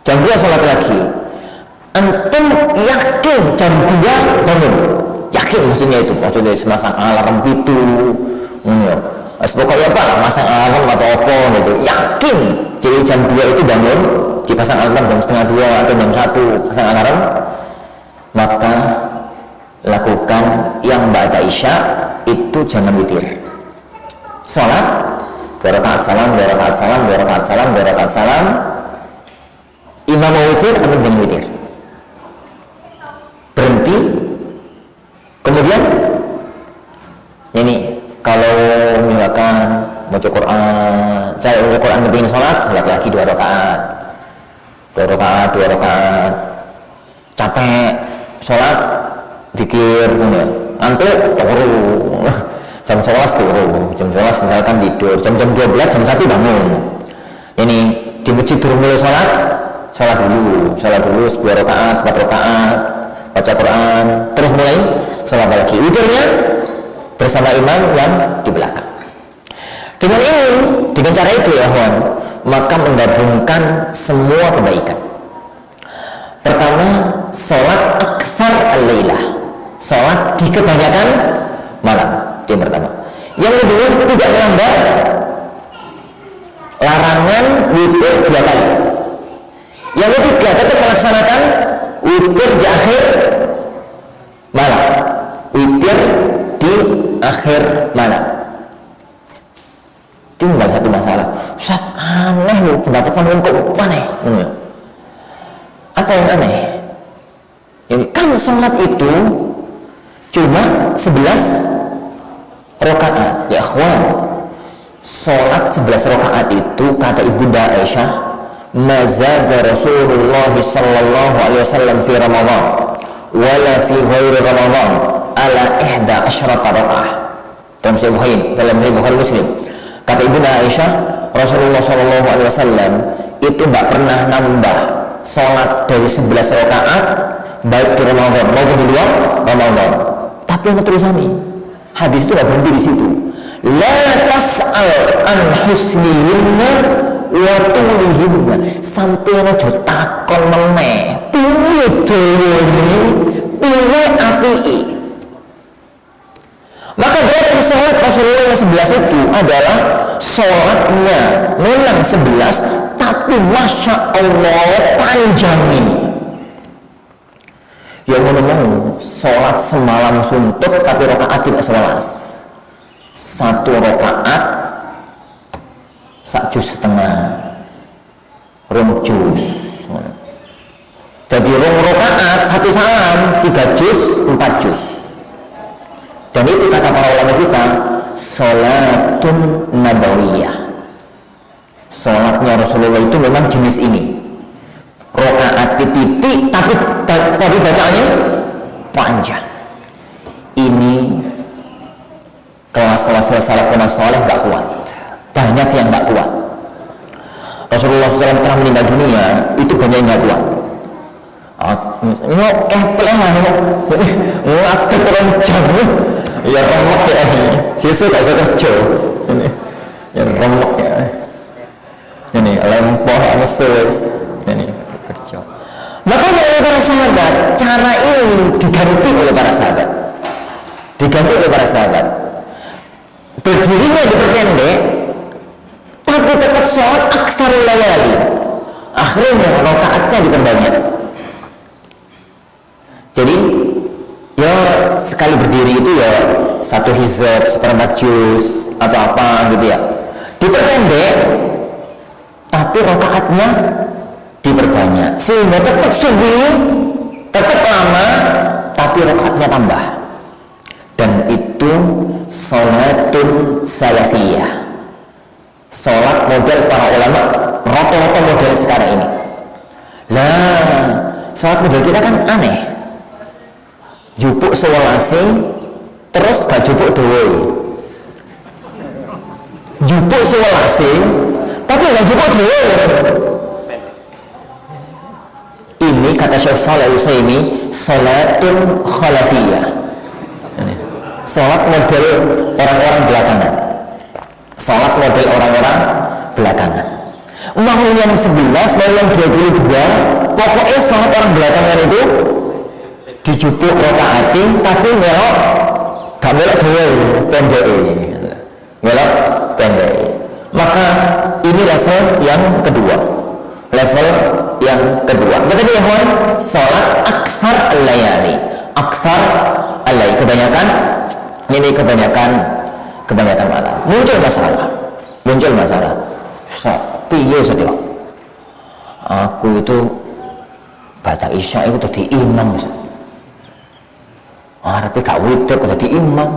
Jam 2 sholat lagi. Antum yakin jam 2 bangun. Yakin maksudnya itu. Maksudnya semasang alarm itu. Pokoknya apa lah, masang alarm atau apa gitu. Yakin. Jadi jam 2 itu bangun, dipasang alarm jam setengah 2 atau jam 1 pasang alarm. Maka lakukan yang ba'da isya itu jangan witir. Sholat 2 rakaat salam, 2 rakaat salam, 2 rakaat salam, 2 rakaat salam. Imam mau witir, antum jangan witir. Berhenti. Kemudian ini kalau misalkan baca Quran, saya baca Quran kepingin sholat lagi 2 rakaat, 2 rakaat, 2 rakaat. Capek sholat dikir ngantuk turu jam 11 turu, jam 11 misalkan tidur, jam 12 jam 1 bangun. Ini di masjid turun mulai sholat dulu 2 rakaat, 4 rakaat baca Quran, terus mulai sholat lagi. Witirnya bersama imam yang di belakang. Dengan ini, dengan cara itu ya kawan, maka menggabungkan semua kebaikan. Pertama, sholat aktsar al-lailah, sholat di kebanyakan malam. Itu yang pertama. Yang kedua, tidak melanggar larangan witir 2 kali. Yang ketiga, tetap melaksanakan witir di akhir malam. Witir di akhir malam. Tinggal satu masalah. Ustaz, aneh loh pendapat sampean kok aneh. Apa yang aneh? Ini kan sholat itu cuma 11 rakaat. Ya akhwan, sholat 11 rakaat itu kata Ibunda Aisyah, mazada Rasulullah sallallahu alaihi wasallam fi Ramadan wala fi ghairi Ramadan ala 11 rakaat. Dalam Sahih Bukhari Muslim. Kata Ibunda Aisyah, Rasulullah sallallahu alaihi wasallam itu enggak pernah nambah sholat dari 11 rakaat baik di Ramadan maupun di luar Ramadan. Tapi yang terusannya hadis itu enggak berhenti di situ. La tas'al an husnihinna wa tulihinna, sampai aja takon meneh piye dawane, piye apike. Maka berarti sholat Rasulullah yang 11 itu adalah sholatnya memang 11 tapi Masya Allah panjang ini. Yang mau sholat semalam suntuk tapi rakaat tidak 11. 1 rakaat 1 juz setengah, 2 juz. rakaat, 1 salam, 3 juz, 4 juz. Dan itu kata para ulama kita sholatun nabawiyah. Sholatnya Rasulullah itu memang jenis ini, rakaat titik tapi bacaannya panjang. Ini kelas level salafun saleh gak kuat, banyak yang gak kuat. Rasulullah SAW telah meninggal dunia, itu banyak yang gak kuat. Ngadep orang jamu ya remuk ya, Yesus gak bisa kerja ya remuk ya, ini lempoh mesus ini kerja. Makanya oleh para sahabat, cara ini diganti oleh para sahabat, berdirinya diperpendek tapi tetap sholat aktsarul layali, akhirnya rakaatnya diperbanyak. Jadi ya sekali berdiri itu ya 1 hizab, 1/4 juz atau apa gitu ya, diperpendek tapi rakaatnya diperbanyak sehingga tetap subuh, tetap lama tapi rakaatnya tambah. Dan itu sholatun salafiyah, sholat model para ulama, rata-rata model sekarang ini. Lah sholat model kita kan aneh, jupuk sewelase terus gak jupuk dhewe, jupuk sewelase tapi gak jupuk dhewe. Ini kata Syekh Shalih Al-Utsaimin sholatun khalafiyah, sholat model orang-orang belakangan, sholat model orang-orang belakangan. Mau yang 11, mau yang 22, pokoknya sholat orang belakangan itu dijupuk rakaatin tapi melok gak melok dhewe, pendek. Maka ini level yang kedua. Berarti ya kawan, sholat aktsar al-layali, kebanyakan malam. Muncul masalah. Piye saja. Aku itu baca isya itu jadi imam. Tapi gak witir kok jadi imam.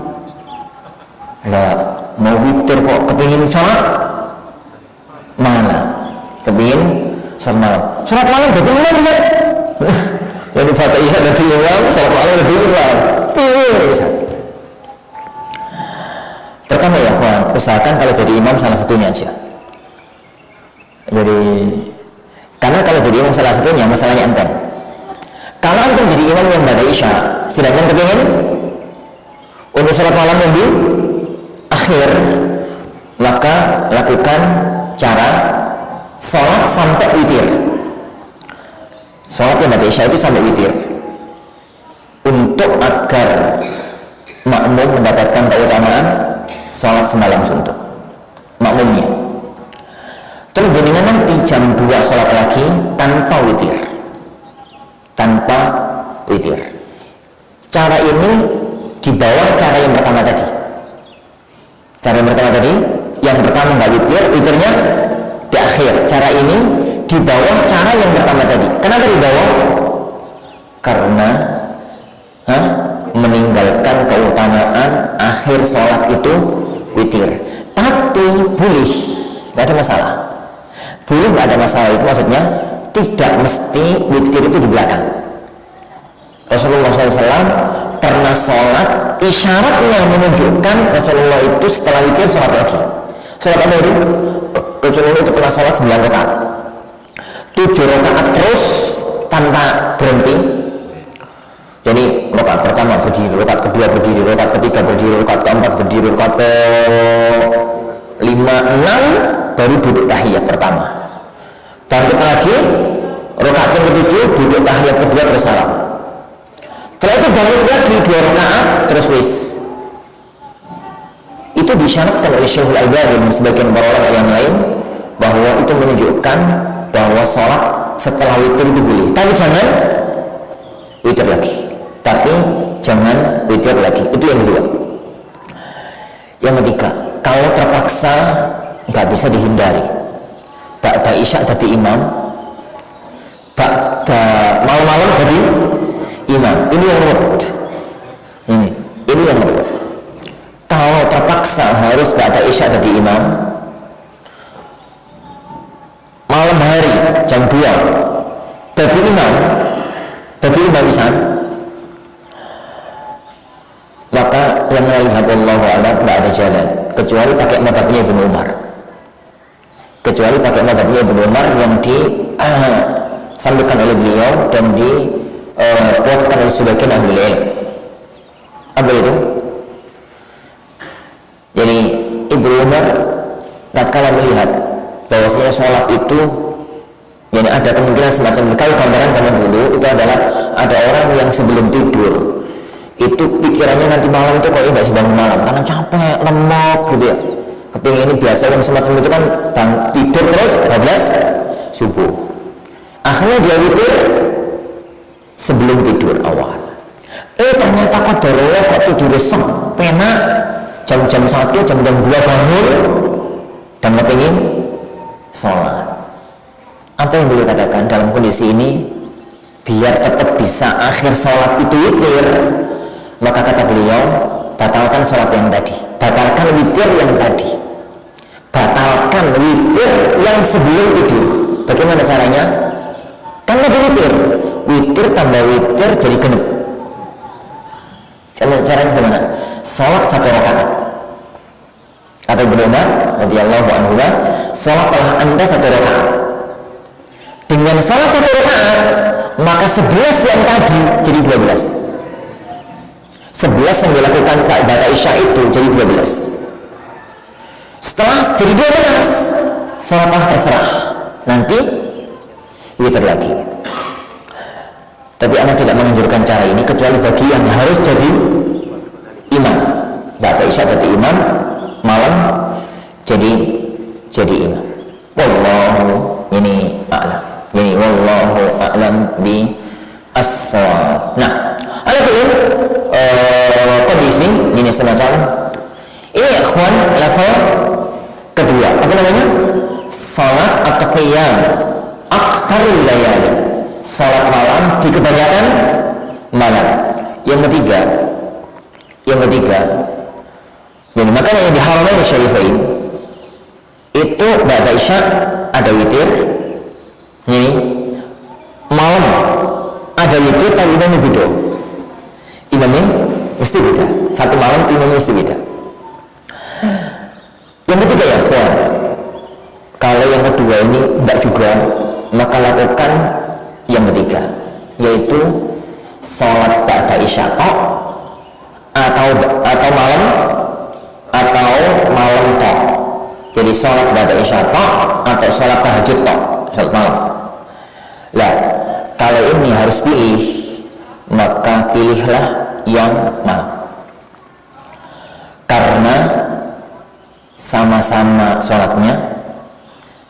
Lah mau witir kok kepingin sholat malam, sholat malam jadi imam bisa. Jadi baca isya jadi imam, sholat malam jadi imam. Piye? Pertama ya kawan, usahakan kalau jadi imam salah satunya aja. Jadi karena kalau jadi imam salah satunya masalahnya enteng. Kalau antum jadi imam yang baca isya, sedangkan kepingin untuk sholat malam yang di akhir, maka lakukan cara sholat sampai witir. Sholat yang baca isya itu sampai witir, untuk agar makmum mendapatkan keutamaan sholat semalam suntuk makmumnya. Terus jenengan nanti jam 2 sholat lagi tanpa witir. Cara ini di bawah cara yang pertama tadi. Yang pertama nggak witir, witirnya di akhir. Cara ini di bawah cara yang pertama tadi. Kenapa di bawah? Karena meninggalkan keutamaan akhir sholat itu witir. Tapi boleh, nggak ada masalah. Boleh, nggak ada masalah. Itu maksudnya tidak mesti witir itu di belakang. Rasulullah SAW pernah sholat, isyaratnya menunjukkan Rasulullah itu setelah witir sholat lagi. Sholat apa itu? Rasulullah itu pernah sholat 9 rakaat, 7 rakaat terus tanpa berhenti. Jadi rakaat pertama berdiri, rakaat kedua berdiri, rakaat ketiga berdiri, rakaat keempat berdiri, rakaat ke-5, 6 baru duduk tahiyat pertama. Bangkit lagi, rakaat yang ke-7 duduk tahiyat kedua terus salam. Setelah itu bangun lagi 2 rakaat terus wis. Itu disyaratkan oleh Syekhul Albani dan sebagian para ulama yang lain, bahwa itu menunjukkan bahwa sholat setelah witir itu boleh, tapi jangan witir lagi. Itu yang kedua. Yang ketiga, kalau terpaksa nggak bisa dihindari, ba'da isya jadi imam, ba'da malam-malam jadi imam. Ini yang ruwet. Ini yang ruwet. Kalau terpaksa harus ba'da isya jadi imam, malam hari jam 2 jadi imam bisa, maka yang melihat wallahu a'lam tidak ada jalan kecuali pakai mazhabnya Ibnu Umar. Yang disampaikan oleh beliau dan dikuatkan oleh sebagian ahli ilmu. Apa itu? Jadi Ibnu Umar tatkala melihat bahwasanya sholat itu, jadi ada kemungkinan semacam kalau gambaran zaman dulu itu adalah ada orang yang sebelum tidur itu pikirannya nanti malam itu kok tidak sedang malam karena capek, lemot gitu ya. Kepingin ini biasa yang semacam itu kan tidur terus 12 subuh. Akhirnya dia witir sebelum tidur awal. Ternyata qadarullah kok tidur resek, penak, jam-jam 1, jam-jam 2 bangun dan kepingin sholat. Apa yang beliau katakan dalam kondisi ini, biar tetap bisa akhir sholat itu witir, maka kata beliau, batalkan sholat yang tadi, batalkan witir yang tadi, batalkan witir yang sebelum tidur. Bagaimana caranya? Kan ada witir tambah witir jadi genep. Caranya gimana? Sholat 1 rakaat. Kata Ibnu Umar radhiyallahu anhu, sholatlah Anda 1 rakaat. Dengan sholat 1 rakaat, maka 11 yang tadi jadi 12. 11 yang dilakukan ba'da isya itu jadi 12. Setelah jadi 12, sholatlah terserah. Nanti witir lagi. Tapi Anda tidak menganjurkan cara ini kecuali bagi yang harus jadi imam. Ba'da isya jadi imam, malam jadi imam. Wallahu a'lam. Jadi wallahu a'lam bi as-shawab. Nah, adapun kondisi ini semacam ini ya ikhwan, level kedua apa namanya? Salat atau qiyam aktsarul layali, salat malam di kebanyakan malam. Yang ketiga, jadi makanya yang di Haramain Syarifain itu ba'da isya ada witir. Ini malam ada witir tapi imamnya beda. Imamnya mesti beda. Satu malam itu imamnya mesti beda. Yang ketiga ya kawan, kalau yang kedua ini tidak juga, maka lakukan yang ketiga, yaitu sholat ba'da isya atau malam tok. Jadi sholat ba'da isya atau sholat tahajud sholat malam. Lah, kalau ini harus pilih, maka pilihlah yang malam. Karena sama-sama sholatnya,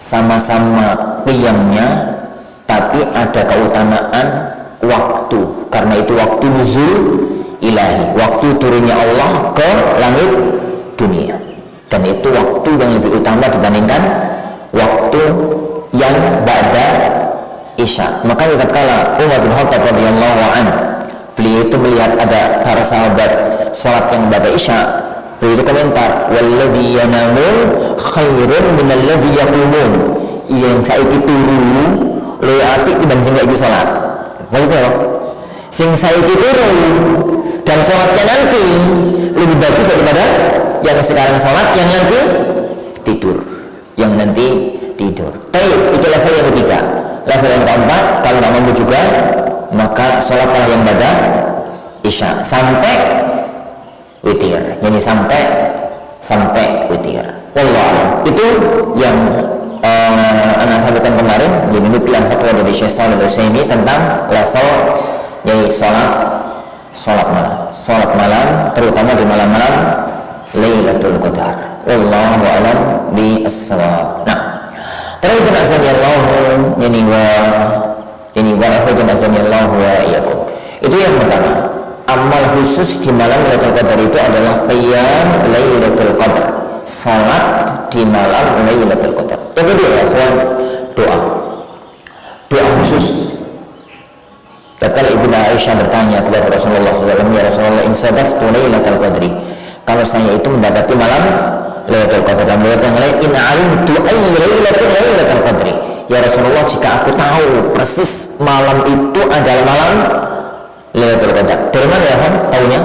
sama-sama qiyamnya, tapi ada keutamaan waktu. Karena itu waktu nuzul ilahi, waktu turunnya Allah ke langit dunia. Dan itu waktu yang lebih utama dibandingkan waktu yang ba'da isya. Maka tatkala Umar bin Khattab radhiyallahu anhu, beliau itu melihat ada para sahabat salat yang ba'da isya, beliau itu komentar, walladzi yanamun khairun minalladzi yaqumun. Yang saiki turu luwih apik dibanding sing saiki salat. Maksudnya apa? Sing saiki turu dan salatnya nanti lebih bagus daripada yang sekarang salat yang nanti tidur. Tapi itu level yang ketiga. Level yang keempat, kalau nggak mampu juga, maka sholatlah yang ba'da isya sampai witir. Jadi sampai witir. Wallah, itu yang anak sampaikan kemarin. Jadi nukilan fatwa dari Syekh Shalih Al-Utsaimin tentang level jadi sholat malam, terutama di malam-malam Lailatul Qadar. Wallahu a'lam bi as-shawab. Nah, terus azanillahu wa iyyakum. Itu yang pertama. Amal khusus di malam Lailatul Qadar itu adalah qiyam Lailatul Qadar, salat di malam Lailatul Qadar. Yang kedua, doa khusus Tatkala Ibnu Aisyah bertanya kepada Rasulullah SAW, ya Rasulullah, in sadaftu lailatul qadri, kalau saya itu mendapati malam Lailatul Qadar, dalam riwayat yang lain, in alimtu ayy lailatul qadri, ya Rasulullah, jika aku tahu persis malam itu adalah malam Lailatul Qadar. Dari mana ya kan tahunya?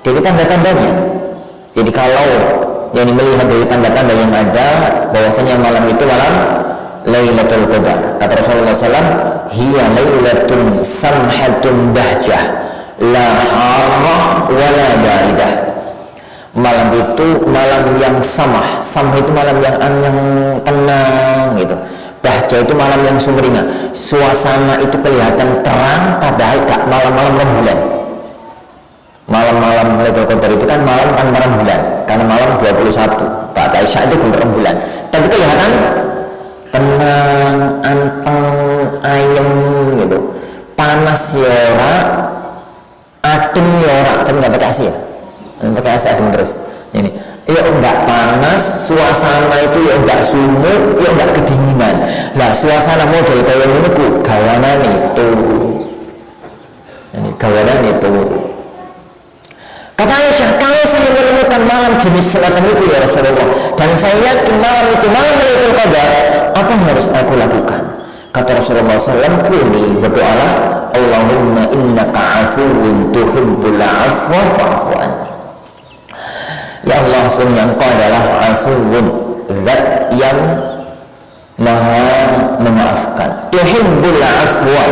Dari tanda-tandanya. Jadi kalau yang melihat dari tanda-tanda yang ada bahwasanya malam itu malam Lailatul Qadar, kata Rasulullah SAW, hiya lailatun samhatun bahjah la harrah wala baridah. Malam itu malam yang samah itu malam yang tenang gitu. Bahjah itu malam yang sumringah, suasana itu kelihatan terang, padahal gak malam-malam rembulan. Malam-malam Lailatul Qadar itu kan malam tanpa rembulan, karena malam 21 Pak Aisyah itu belum rembulan, tapi kelihatan tenang, anteng, ayem gitu. Panas ya ora, adem ya ora, tapi nggak pakai AC ya, pakai AC adem terus. Ini ya enggak panas, suasana itu ya enggak sumuk, ya enggak kedinginan. Lah suasana model kayak ini ku gawanan itu, ini gawanan itu. Kata Aisyah, kalau saya menemukan malam jenis semacam itu ya Rasulullah, dan saya yakin malam itu malam Lailatul Qadar, apa yang harus aku lakukan? Kata Rasulullah SAW, kuni berdoalah, Allahumma innaka afuwun tuhibbul afwa fa'fu anni. Ya Allah, sungguh Engkau adalah afuwun, zat yang maha memaafkan, tuhibbul afwa,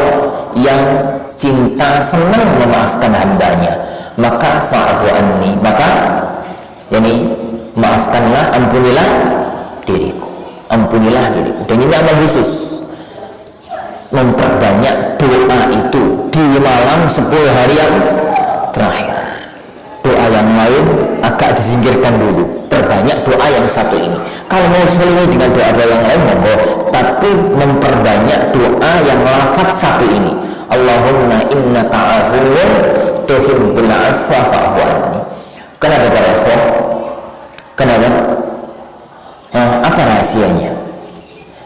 yang cinta senang memaafkan hambanya, maka fa'fu anni, maka yani maafkanlah, ampunilah diriku, ampunilah diriku. Dan ini amal khusus, memperbanyak doa itu di malam 10 hari yang terakhir. Doa yang lain agak disingkirkan dulu, perbanyak doa yang satu ini. Kalau mau selingi dengan doa-doa yang lain monggo, tapi memperbanyak doa yang lafaz satu ini, Allahumma innaka afuwun tuhibbul afwa fa'fu anni. Kenapa para ikhwah? Kenapa? Apa rahasianya?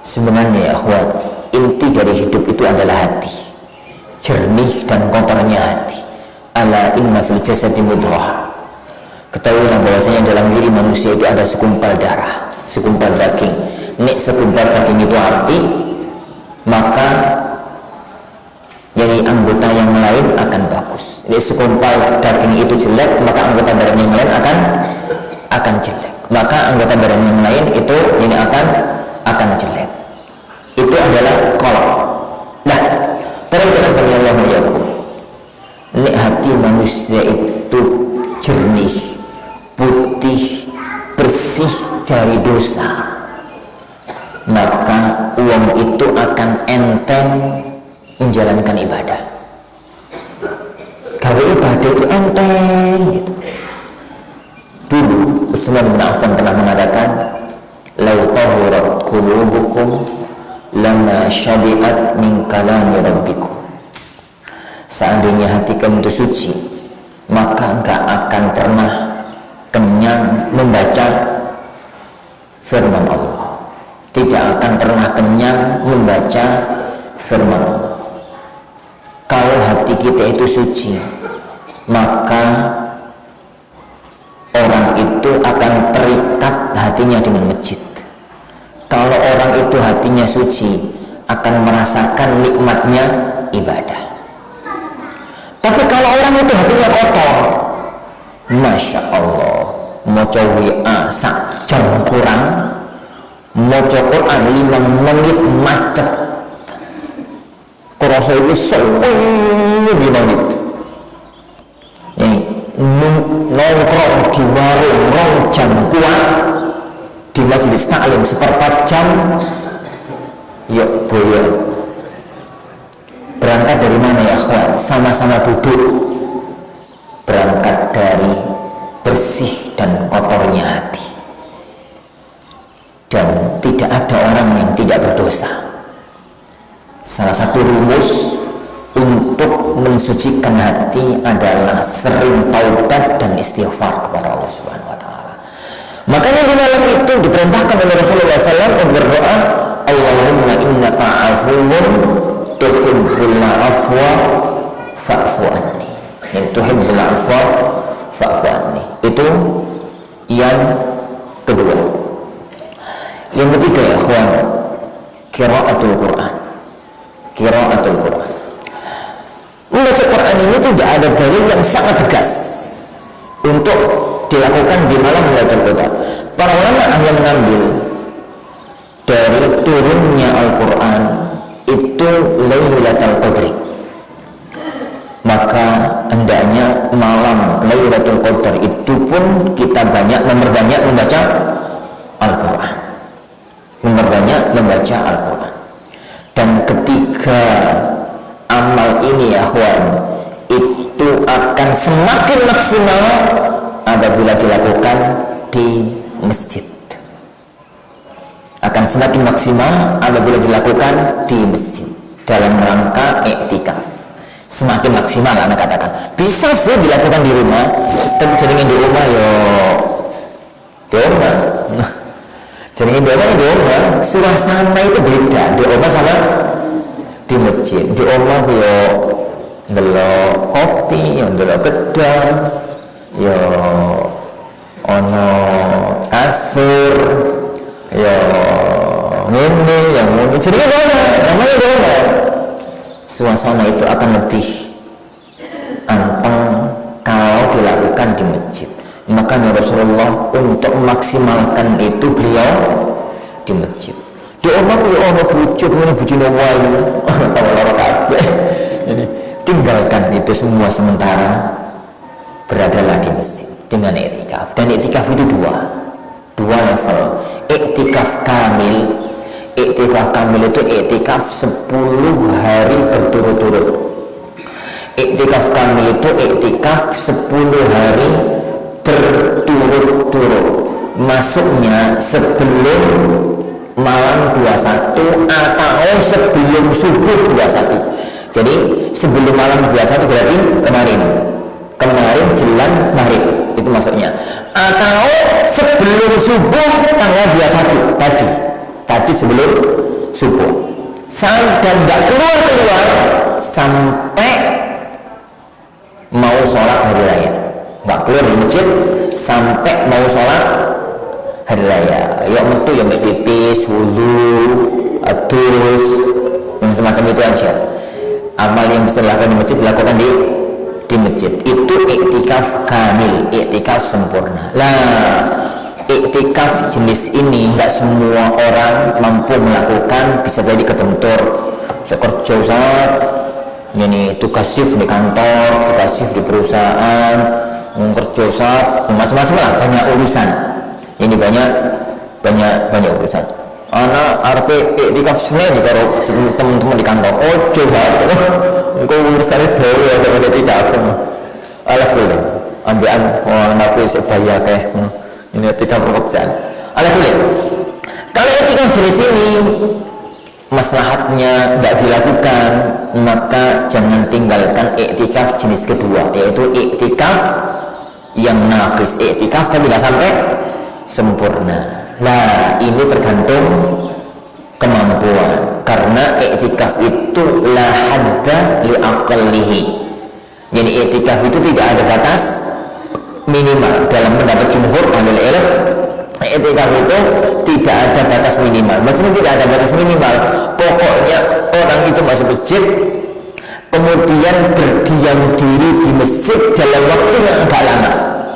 Sebenarnya ya akhwat, inti dari hidup itu adalah hati, jernih dan kotornya hati. Ala inna fil jasadi mudghah. Ketahuilah bahwasanya dalam diri manusia itu ada segumpal darah, segumpal daging. Nek segumpal daging itu api, maka jadi anggota yang lain akan bagus. Nek segumpal daging itu jelek, maka anggota badan yang lain akan jelek. Maka anggota badan yang lain itu ini akan jelek. Itu adalah kolak. Nah, perhatikan sallallahu alaihi wasallam. Nek hati manusia itu jernih, putih, bersih dari dosa, maka uang itu akan enteng menjalankan ibadah. Kalau ibadah itu enteng gitu. Dulu Utsman bin Affan pernah mengatakan, "Lau tahurat qulubukum lama syabi'at min kalami rabbikum." Seandainya hati kamu itu suci, maka enggak akan pernah kenyang membaca firman Allah, tidak akan pernah kenyang membaca firman Allah. Kalau hati kita itu suci, maka orang itu akan terikat hatinya dengan masjid. Kalau orang itu hatinya suci, akan merasakan nikmatnya ibadah. Tapi kalau orang itu hatinya kotor, Masya Allah, moco WA sak jam kurang, moco Quran 5 menit macet, kurasa itu semuanya menit. Ini nongkrong di warung 2 jam kuat, di majelis taklim 1/4 jam, yuk boyo. Berangkat dari mana ya akhwat? Sama-sama duduk. Berangkat dari bersih dan kotornya hati. Dan tidak ada orang yang tidak berdosa. Salah satu rumus untuk mensucikan hati adalah sering taubat dan istighfar kepada Allah Subhanahu wa taala. Makanya di malam itu diperintahkan oleh Rasulullah SAW untuk berdoa, Allahumma innaka afuwun tuhibbul afwa fa'fu anni. In tuhibbul afwa fa'fu anni. Itu yang kedua. Yang ketiga ya ikhwan, qiraatul Quran. Qiraatul Quran. Membaca Quran ini tidak ada dalil yang sangat tegas untuk dilakukan di malam Lailatul Qadar. Para ulama hanya mengambil dari turunnya Al-Quran itu Lailatul Qadri, maka hendaknya malam Lailatul Qadar itu pun kita memperbanyak membaca Al-Quran, memperbanyak membaca Al-Quran. Dan ketiga amal ini ya kawan, itu akan semakin maksimal apabila dilakukan di masjid. Akan semakin maksimal apabila dilakukan di masjid dalam rangka iktikaf. Semakin maksimal anak katakan. Bisa sih dilakukan di rumah, tapi jaringan di rumah di rumah. Jaringan di rumah, suasana itu beda di rumah sama di masjid. Di rumah ndelok kopi, ndelok gedang, ono kasur, ini yang mau jadi namanya dona. Suasana itu akan lebih anteng kalau dilakukan di masjid. Makanya Rasulullah untuk memaksimalkan itu beliau di masjid. Di rumah ono bujuk ini bujune wayu, ora kabeh. Jadi tinggalkan itu semua sementara, beradalah di masjid dengan iktikaf. Dan iktikaf itu dua level. Iktikaf kamil. Iktikaf kamil itu iktikaf 10 hari berturut-turut. Iktikaf kamil itu iktikaf 10 hari berturut-turut. Masuknya sebelum malam 21 atau sebelum subuh 21. Jadi sebelum malam 21 berarti kemarin jelang maghrib itu masuknya, atau sebelum subuh tanggal 21 tadi sebelum subuh, dan nggak keluar sampai mau sholat hari raya, nggak keluar dari masjid sampai mau sholat hari raya. Ya metu ya pipis, wudu, terus yang semacam itu aja. Amal yang bisa dilakukan di masjid dilakukan di masjid. Itu iktikaf kamil, iktikaf sempurna. Iktikaf jenis ini nggak semua orang mampu melakukan. Bisa jadi kebentur, saya kerja ini tugas shift di kantor, tugas shift di perusahaan, kerja macam-macam lah, banyak urusan. Ini banyak urusan. Anak RP iktikaf Senin di karo teman-teman di kantor. Engko urusan itu ya sama iktikaf. Alah boleh. Ambian anakku sebaya kayak ini iktikaf pekerjaan. Alah boleh. Kalau iktikaf jenis ini maslahatnya nggak dilakukan, maka jangan tinggalkan iktikaf jenis kedua, yaitu iktikaf yang naqis, iktikaf tapi nggak sampai sempurna. Ini tergantung kemampuan, karena iktikaf itu la hadda li aqallihi. Jadi iktikaf itu tidak ada batas minimal. Dalam pendapat jumhur ahlul ilm, iktikaf itu tidak ada batas minimal. Maksudnya tidak ada batas minimal. Pokoknya orang itu masuk masjid, kemudian berdiam diri di masjid dalam waktu yang agak lama,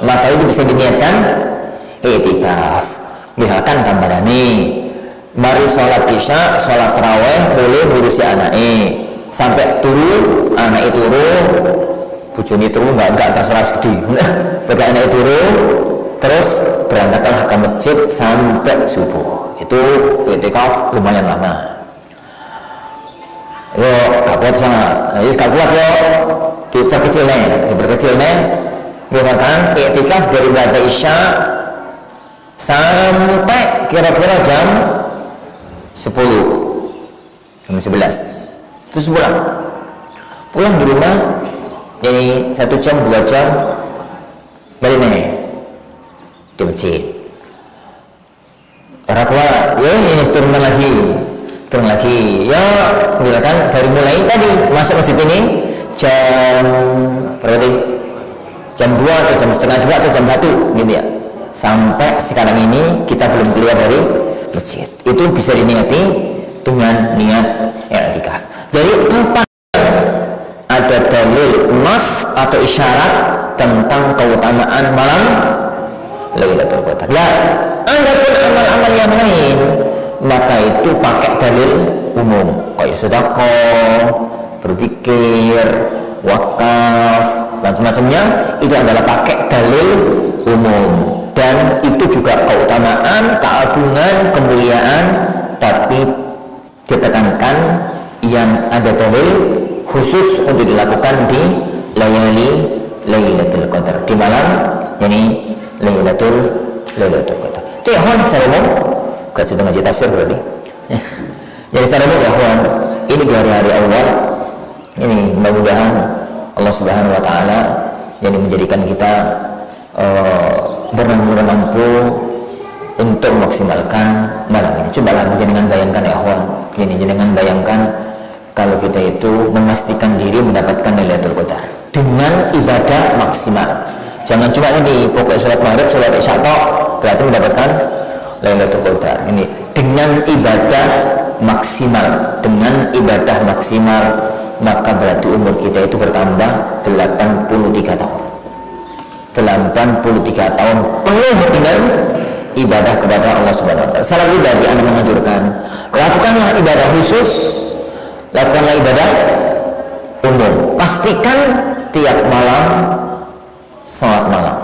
maka itu bisa diniatkan iktikaf. Misalkan gambaran nih, mari sholat isya, sholat taraweh, boleh ngurusi anaknya sampai turun, anak itu turun, bujuni turun nggak terserah sedih. Bagi anak itu turun, terus berangkatlah ke masjid sampai subuh. Itu iktikaf lumayan lama. Yo, gak kuat sangat. Jadi gak kuat yo, diperkecil nih. Misalkan iktikaf dari ba'da isya sampai kira-kira jam 10, jam 11, terus pulang di rumah. Jadi 1 jam 2 jam balik nih di masjid. Orang tua ya ini turun lagi ya, misalkan dari mulai tadi masuk masjid ini jam berarti jam 2 atau jam setengah 2 atau jam 1 gitu ya. Sampai sekarang ini kita belum keluar dari masjid. Itu bisa diniati dengan niat i'tikaf. Jadi 4 ada dalil nas atau isyarat tentang keutamaan malam Lailatul Qadar. Nah, adapun amal-amal yang lain maka itu pakai dalil umum kayak sedekah, berzikir, wakaf, macam-macamnya itu adalah pakai dalil umum, dan itu juga keutamaan, keagungan, kemuliaan, tapi ditekankan yang ada dalil khusus untuk dilakukan di Lailatul Qadar, di malam yani Lailatul Qadar. Itu ya kawan, saya mau kasih ngaji tafsir berarti. Jadi saya mau ya kawan, ini di hari-hari awal ini mudah-mudahan Allah Subhanahu Wa Taala yang menjadikan kita benar-benar mampu untuk memaksimalkan malam ini. Cobalah jenengan bayangkan ya kawan, ini jenengan bayangkan kalau kita itu memastikan diri mendapatkan Lailatul Qadar dengan ibadah maksimal. Jangan cuma ini pokok sholat maghrib, sholat isya berarti mendapatkan Lailatul Qadar. Ini dengan ibadah maksimal, maka berarti umur kita itu bertambah 83 tahun. 83 tahun penuh dengan ibadah kepada Allah Subhanahu Wa Taala. Salah pribadi Anda menganjurkan, lakukanlah ibadah khusus, lakukanlah ibadah umum. Pastikan tiap malam salat malam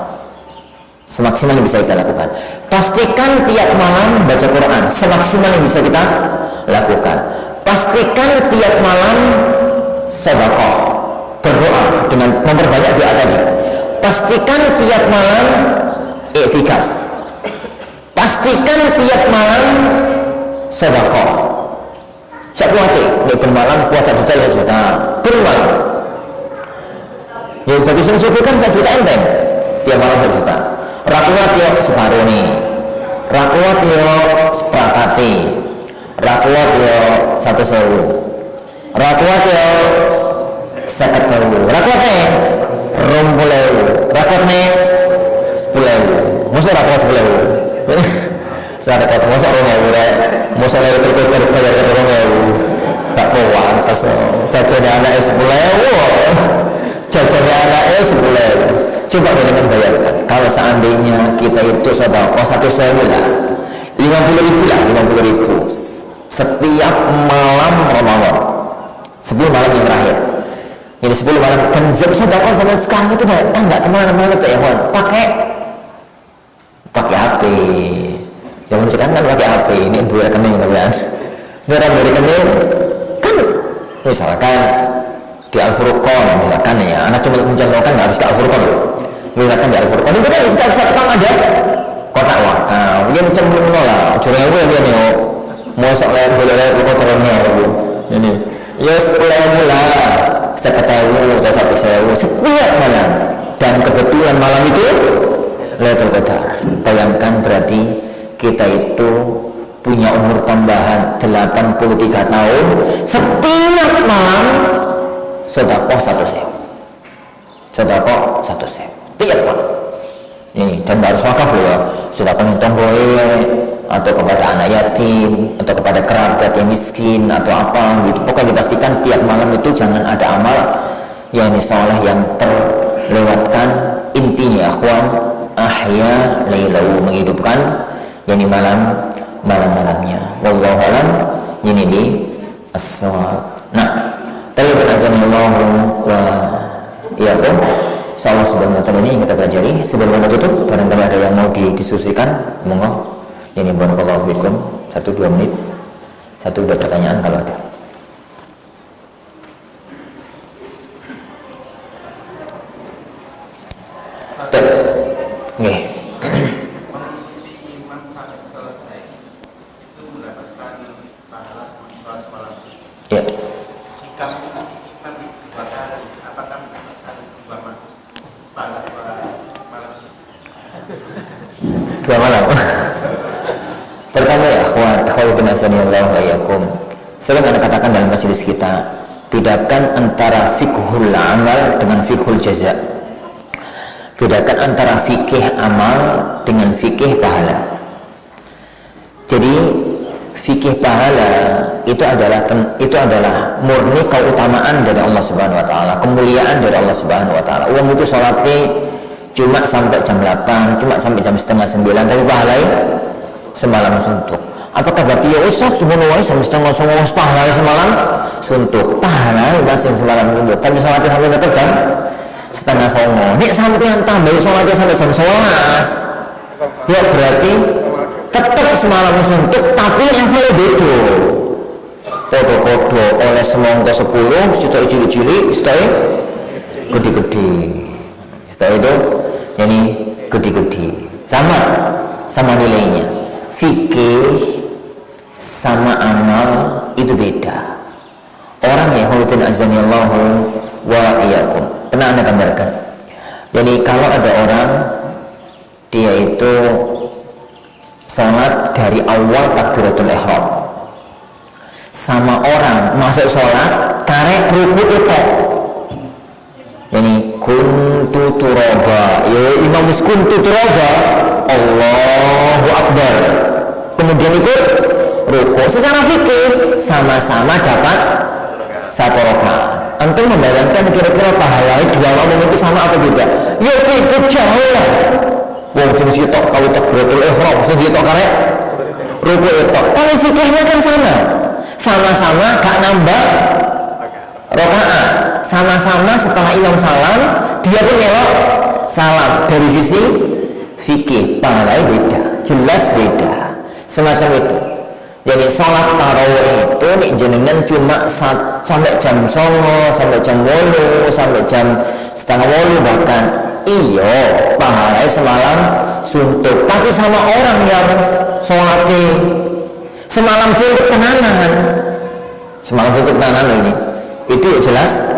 semaksimal yang bisa kita lakukan. Pastikan tiap malam baca Quran semaksimal yang bisa kita lakukan. Pastikan tiap malam sedekah, berdoa dengan memperbanyak doa tadi. Pastikan tiap malam i'tikaf. Pastikan tiap malam sedekah. Sakwati di bermalam puasa juta ya juta bermalam. Yang bagi sing kan 1 juta enteng tiap malam 1 juta. Rakuat yo separuh nih, rakuat yo seperangkati, rakuat yo 1.000, rakuat yo 50.000, rakuatnya 20.000, rakuatnya 10.000. Musuh rakuat 10.000. Saya rakuat musuh 20.000 rek, musuh lagi terbayar ke 20.000. Tak pantas. Jajannya anak 10.000, jajannya anak 10.000. Coba dengan bayangkan kalau seandainya kita itu sedekah 1.000 lah, 50.000 lah, 50.000 setiap malam Ramadan, 10 malam yang terakhir. Jadi 10 malam dan sedekah zaman sekarang itu kan nggak kemana-mana tuh ya kawan, pakai HP. Zaman sekarang kan pakai HP, ini dua rekening teman. Dua rekening kan misalkan di Al-Furqan misalkan ya, anak cuma mencontohkan harus ke Al-Furqan loh. Misalkan di Al-Furqan itu kan setiap Sabtu ada kotak wakaf, dia macam lah, curang gue dia nih, mau soalnya boleh kotorannya ini, ya 10.000 lah, 1.000, 1.000 setiap malam, dan kebetulan malam itu Lailatul Qadar. Bayangkan berarti kita itu punya umur tambahan 83 tahun, setiap malam sedekah 1.000, sedekah 1.000 tiap malam. Ini dan harus wakaf loh ya, sedekah untuk atau kepada anak yatim atau kepada kerabat yang miskin atau apa gitu. Pokoknya dipastikan tiap malam itu jangan ada amal yang soleh yang terlewatkan. Intinya akhwan, ahya lailahu, menghidupkan yakni malamnya. Wallahu alam, ini di as-shawab. Nah, tadi azanillahu wa iyyakum. Insyaallah Subhanahu wa taala ini yang kita pelajari. Sebelum kita tutup, barangkali ada yang mau didiskusikan, monggo. Ini barakallahu fikum, 1-2 menit. 1-2 pertanyaan kalau ada. Nggih. Ya. Dua malam. Pertama ya akhwat, akhwat Allah wa iyyakum. Sering Anda katakan dalam majelis kita, Bedakan antara fiqhul amal dengan fiqhul jaza. Bedakan antara fikih amal dengan fikih pahala. Jadi fikih pahala itu adalah murni keutamaan dari Allah Subhanahu wa taala, kemuliaan dari Allah Subhanahu wa taala. Uang itu salatnya cuma sampai jam 8, cuma sampai jam setengah 9, tapi pahalanya semalam suntuk. Apakah berarti ya Ustaz subhanallah sampai setengah 9 pahalanya semalam suntuk? Pahalanya masih semalam suntuk, tapi salatnya sampai tetap jam setengah 9. Nek sampean tambah salatnya sampai jam 11, ya berarti tetap semalam suntuk, tapi levelnya beda. Podo-podo oleh semongko 10, sitok cilik-cilik, sitok gede-gede. Sitok itu jadi gede-gede. Sama nilainya. Fikih sama amal itu beda. Orang yang hudin azanillahu wa iyyakum. Pernah Anda gambarkan? Jadi kalau ada orang dia itu sholat dari awal takbiratul ihram, sama orang masuk sholat karek ruku itu, yani kuntu turaba, ya imam kuntu turaba, Allahu Akbar, kemudian ikut ruku. Secara fikih sama-sama dapat satu rakaat. Antum membayangkan kira-kira pahalanya dua orang itu sama atau beda? Ya beda jauh lah. Wong sing sitok kalau takbiratul ihram, sing sitok karek ruku itu. Tapi fikihnya kan sama-sama gak nambah rakaat. Sama-sama setelah imam salam, dia pun nyelok salam. Dari sisi fikih pahalanya beda, jelas beda. Semacam itu. Jadi sholat tarawih itu nih jenengan cuma sampai jam 09, sampai jam 8, sampai jam setengah 8 bahkan. Iya, pahalanya semalam suntuk. Tapi sama orang yang sholatnya semalam suntuk tenanan, ini itu jelas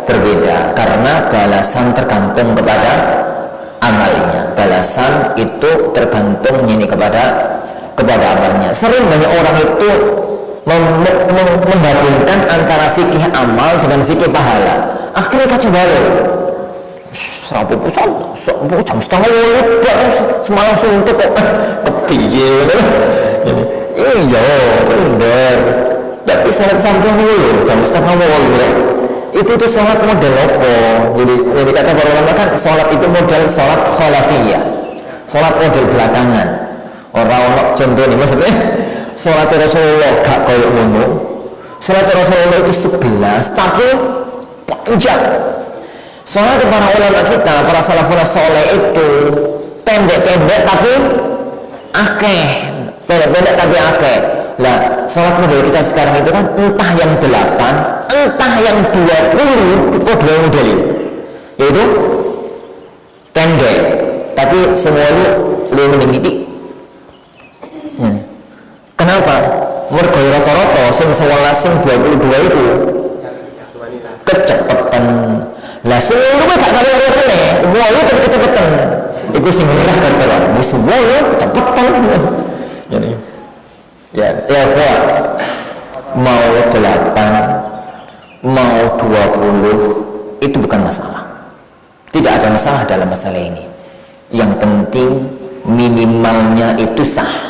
berbeda, karena balasan tergantung kepada amalnya. Balasan itu tergantung ini kepada amalnya. Sering banyak orang itu menggabungkan antara fikih amal dengan fikih pahala. Akhirnya kacau balau. Serapu pusat, jam setengah 8 semalam suntuk kok kepiye. Iya, bener. Tapi salat sampai dulu jam setengah 8 itu tuh sholat model apa? Jadi kata para ulama kan sholat itu model sholat khalafiyah, sholat model belakangan. Orang contoh nih maksudnya sholat Rasulullah gak kayak ngono. Sholat Rasulullah itu 11 tapi panjang. Sholat para ulama kita, para salafun soleh itu pendek-pendek tapi akeh, pendek-pendek tapi akeh. Lah sholat model kita sekarang itu kan entah yang 8, entah yang 20, itu dua model, yaitu pendek tapi semuanya lebih mending. Kenapa? Mergo rata-rata sing 11 sing 22 itu kecepetan. Lah sing ngono gak karo-karone, wae tapi kecepetan. Iku sing ora karo wis wae kecepetan. Jadi ya mau 8 mau 20 itu bukan masalah. Tidak ada masalah dalam masalah ini. Yang penting minimalnya itu sah.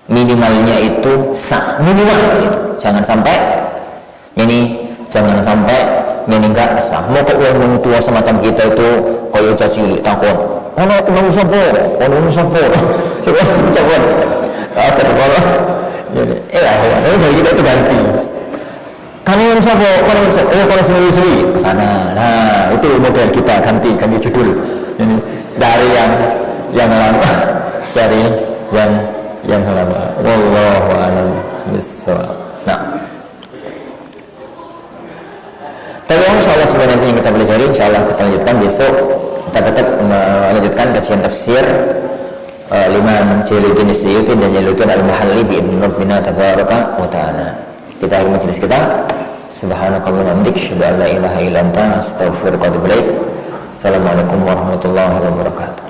Minimalnya itu sah, minimal gitu. Jangan sampai ini enggak sah. Mau kok wong tua semacam kita itu kaya cilik takon. Ono imam sapa? Coba cakon. Kalau jadi kita itu ganti. Kan imam sapa? Kalau sendiri ke sana. Nah, itu model kita ganti judul. Ini dari yang lama dari yang lama. Wallahu a'lam bishawab. Nah, tapi insyaallah sebenarnya yang kita pelajari, insyaallah kita lanjutkan besok. Kita tetap melanjutkan kajian tafsir Imam Jalaluddin Suyuti dan Jalaluddin Al-Mahalli bi'idzni Rabbina tabaraka wa ta'ala. Kita akhiri majelis kita. Subhanakallahumma wa bihamdika asyhadu an la ilaha illa anta astaghfiruka wa atubu ilaik. Assalamualaikum warahmatullahi wabarakatuh.